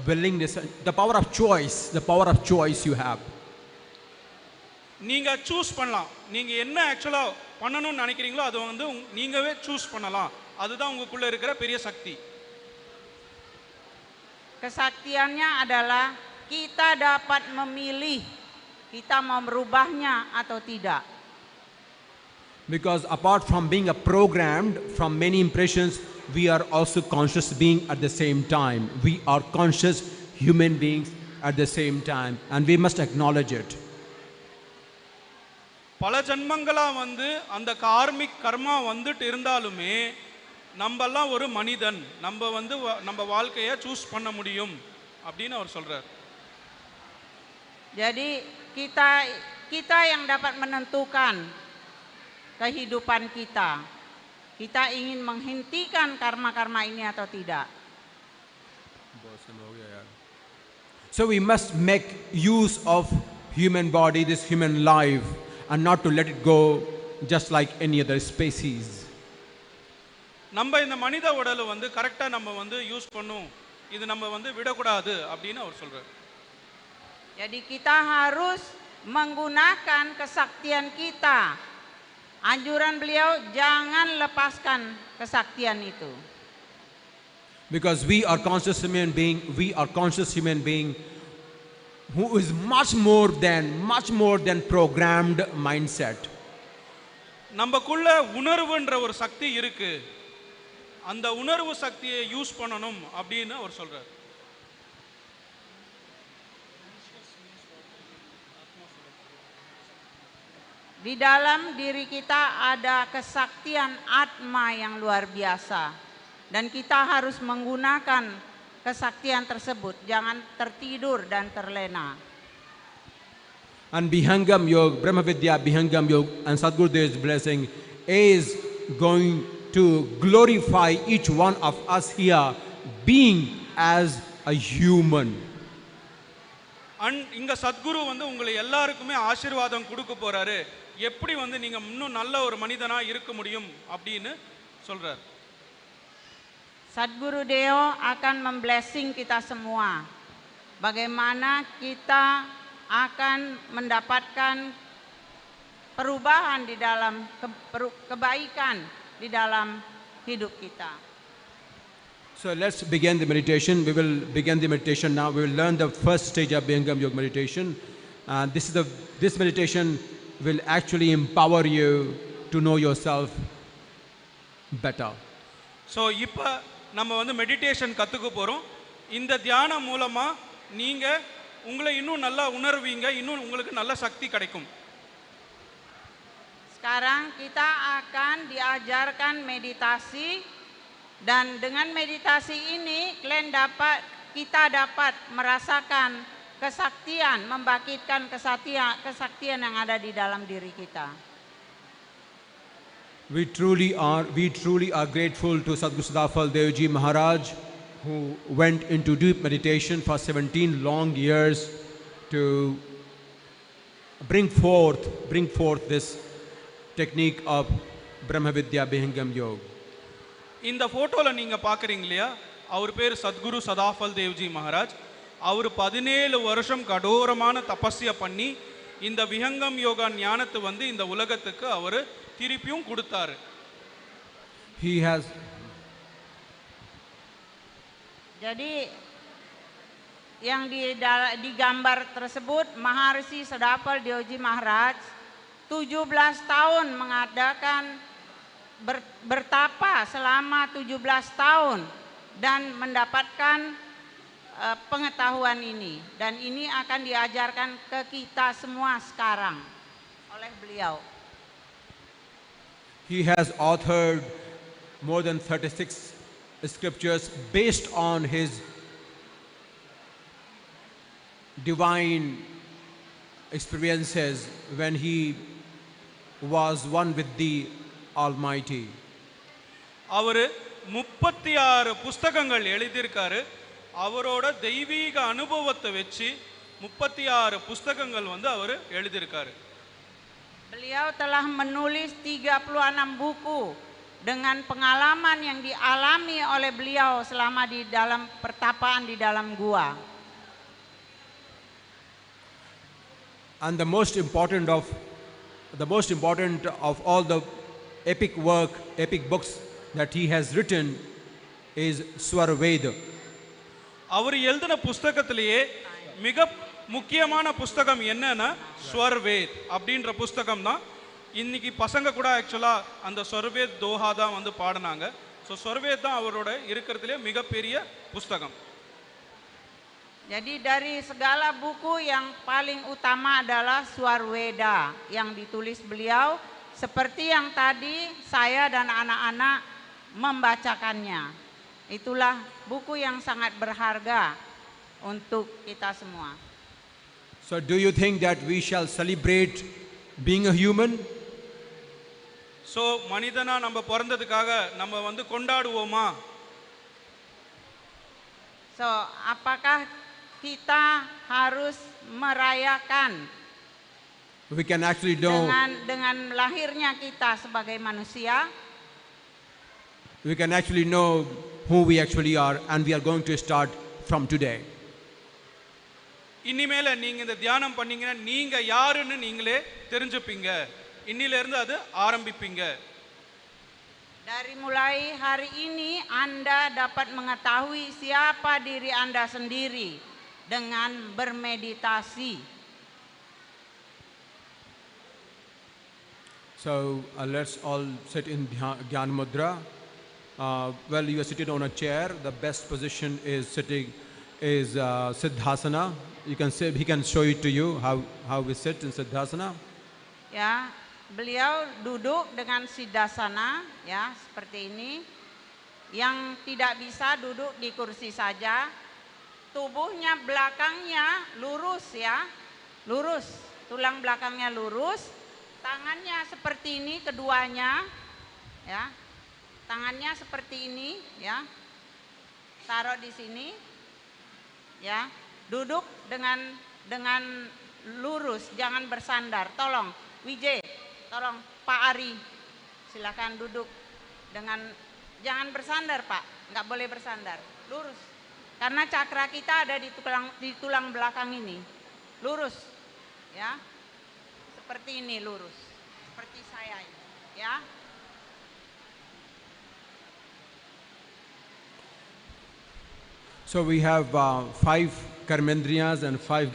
willingness, the power of choice you have. நீங்க சூஸ் பண்ணலாம். நீங்க என்ன ஆக்சுவலா பண்ணணும்னு நினைக்கிறீங்களோ அது வந்து நீங்கவே சூஸ் பண்ணலாம். அதுதான் உங்களுக்குள்ள இருக்கிற பெரிய சக்தி. kesaktiannya adalah kita dapat memilih kita mau merubahnya atau tidak. Because apart from being programmed from many impressions, we are also conscious being at the same time. We are conscious human beings at the same time, and we must acknowledge it. பல ஜன்மங்களா வந்து அந்த கார்மிக் கர்மா வந்துட்டு இருந்தாலுமே நம்மெல்லாம் ஒரு மனிதன், நம்ம வந்து நம்ம வாழ்க்கையை சூஸ் பண்ண முடியும் அப்படின்னு அவர் சொல்றார். Jadi kita yang dapat menentukan kehidupan kita. Kita ingin menghentikan karma-karma ini atau tidak. So we must make use of human body, this human life, and not to let it go just like any other species. நம்ம இந்த மனித உடலை வந்து கரெக்டா நம்ம வந்து யூஸ் பண்ணும், இது நம்ம வந்து விடக்கூடாது அப்படின்னு அவர் சொல்றார். Jadi kita harus menggunakan kesaktian kita. Anjuran beliau jangan lepaskan kesaktian itu. Because we are conscious human being who is much more than programmed mindset. நமக்குள்ள உணர்வுன்ற ஒரு சக்தி இருக்கு. அந்த உணர்வு சக்தியை யூஸ் பண்ணணும் அப்படின்னு அவர் சொல்றார். Di dalam diri kita ada kesaktian atma yang luar biasa. Dan kita harus menggunakan kesaktian tersebut. Jangan tertidur dan terlena. And Bihangam Yoga, Brahma Vidya, Bihangam Yoga and Sadguru's blessing is going to glorify each one of us here being as a human. இங்க சத்குரு வந்து உங்களை எல்லாருக்குமே ஆசீர்வாதம் கொடுக்க போறாரு. எப்படி வந்து நீங்க இன்னும் நல்ல ஒரு மனிதனா இருக்க முடியும் அப்படின்னு சொல்றார். Sadguru Deo akan memblessing kita semua. Bagaimana kita akan mendapatkan perubahan di dalam kebaikan di dalam hidup kita. So let's begin the meditation. We will begin the meditation now. We will learn the first stage of Bihangam Yoga meditation. And this meditation will actually empower you to know yourself better. So இப்ப நம்ம வந்து மெடிடேஷன் கற்றுக்க போகிறோம். இந்த தியானம் மூலமாக நீங்கள் உங்களை இன்னும் நல்லா உணர்வீங்க, இன்னும் உங்களுக்கு நல்ல சக்தி கிடைக்கும். Sekarang kita akan diajarkan meditasi, dan dengan meditasi ini kita dapat merasakan kesaktian, membangkitkan kesaktian yang ada di dalam diri kita. We truly are grateful to Sadhguru Sadafal Devji Maharaj, who went into deep meditation for 17 long years to bring forth this technique of Brahma Vidya Vihangam Yoga. இந்த ஃபோட்டோவில் நீங்கள் பார்க்குறீங்க இல்லையா, அவர் பேர் சத்குரு சதாஃபல் தேவ்ஜி மகாராஜ். அவர் 17 வருஷம் கடோரமான தபஸ்யா பண்ணி இந்த விஹங்கம் யோகா ஞானத்தை வந்து இந்த உலகத்துக்கு அவர் திருப்பியும் கொடுத்தாரு. He has. Jadi yang digambar tersebut Maharsi Sadafal Devji Maharaj 17 tahun mengadakan bertapa selama 17 tahun dan mendapatkan pengetahuan ini, dan ini akan diajarkan ke kita semua sekarang oleh beliau. He has authored more than 36 scriptures based on his divine experiences when he was one with the Almighty. அவர் 36 புஸ்தகங்கள் எழுதியிருக்காரு. அவரோட தெய்வீக அனுபவத்தை வச்சு 36 புஸ்தகங்கள் வந்து அவர் எழுதியிருக்காரு. Beliau telah menulis 36 buku dengan pengalaman yang dialami oleh beliau selama di dalam pertapaan di dalam gua. And the most important of all the epic books that he has written is Swarveda. அவர் எழுதின புஸ்தகத்திலேயே மிக முக்கியமான புஸ்தகம் என்னன்னா ஸ்வர்வேத் அப்படின்ற புஸ்தகம் தான். இன்னைக்கு பசங்க கூட ஆக்சுவலாக அந்த ஸ்வர்வேத் தோஹா தான் வந்து பாடினாங்க. ஸோ ஸ்வர்வேத் தான் அவரோட இருக்கிறதுலே மிகப்பெரிய புஸ்தகம். Jadi dari segala buku yang paling utama adalah Swarveda yang ditulis beliau, seperti yang tadi saya dan anak-anak membacakannya. Itulah buku yang sangat berharga untuk kita semua. So do you think that we shall celebrate being a human? So மனிதனா நம்ம பிறந்ததுக்காக நம்ம வந்து கொண்டாடுவோமா? So apakah kita harus merayakan We can actually know. dengan lahirnya kita sebagai manusia? We can actually know who we actually are, and we are going to start from today. இனிமேல நீங்க இந்த தியானம் பண்ணீங்கன்னா நீங்க யாருன்னு நீங்களே தெரிஞ்சுப்பீங்க. இன்னிலிருந்து அது ஆரம்பிப்பீங்க. Dari mulai hari ini Anda dapat mengetahui siapa diri Anda sendiri dengan bermeditasi. So let's all sit in Gyan Mudra. Well, you are sitting on a chair. The best position is Siddhasana. You can say, he can show it to you how we sit in Siddhasana. Ya, beliau duduk dengan Siddhasana, ya, seperti ini. Yang tidak bisa duduk di kursi saja, tubuhnya belakangnya lurus, ya, lurus, tulang belakangnya lurus, tangannya seperti ini keduanya, ya, tangannya seperti ini, ya, taruh di sini, ya, duduk dengan lurus, jangan bersandar. Tolong, Wijay, tolong Pak Ari, silakan duduk dengan jangan bersandar, Pak, nggak boleh bersandar, lurus. Karena cakra kita ada di tulang belakang ini, lurus, ya, seperti ini lurus, seperti saya ini, ya. So we have 5 karmendriyas and 5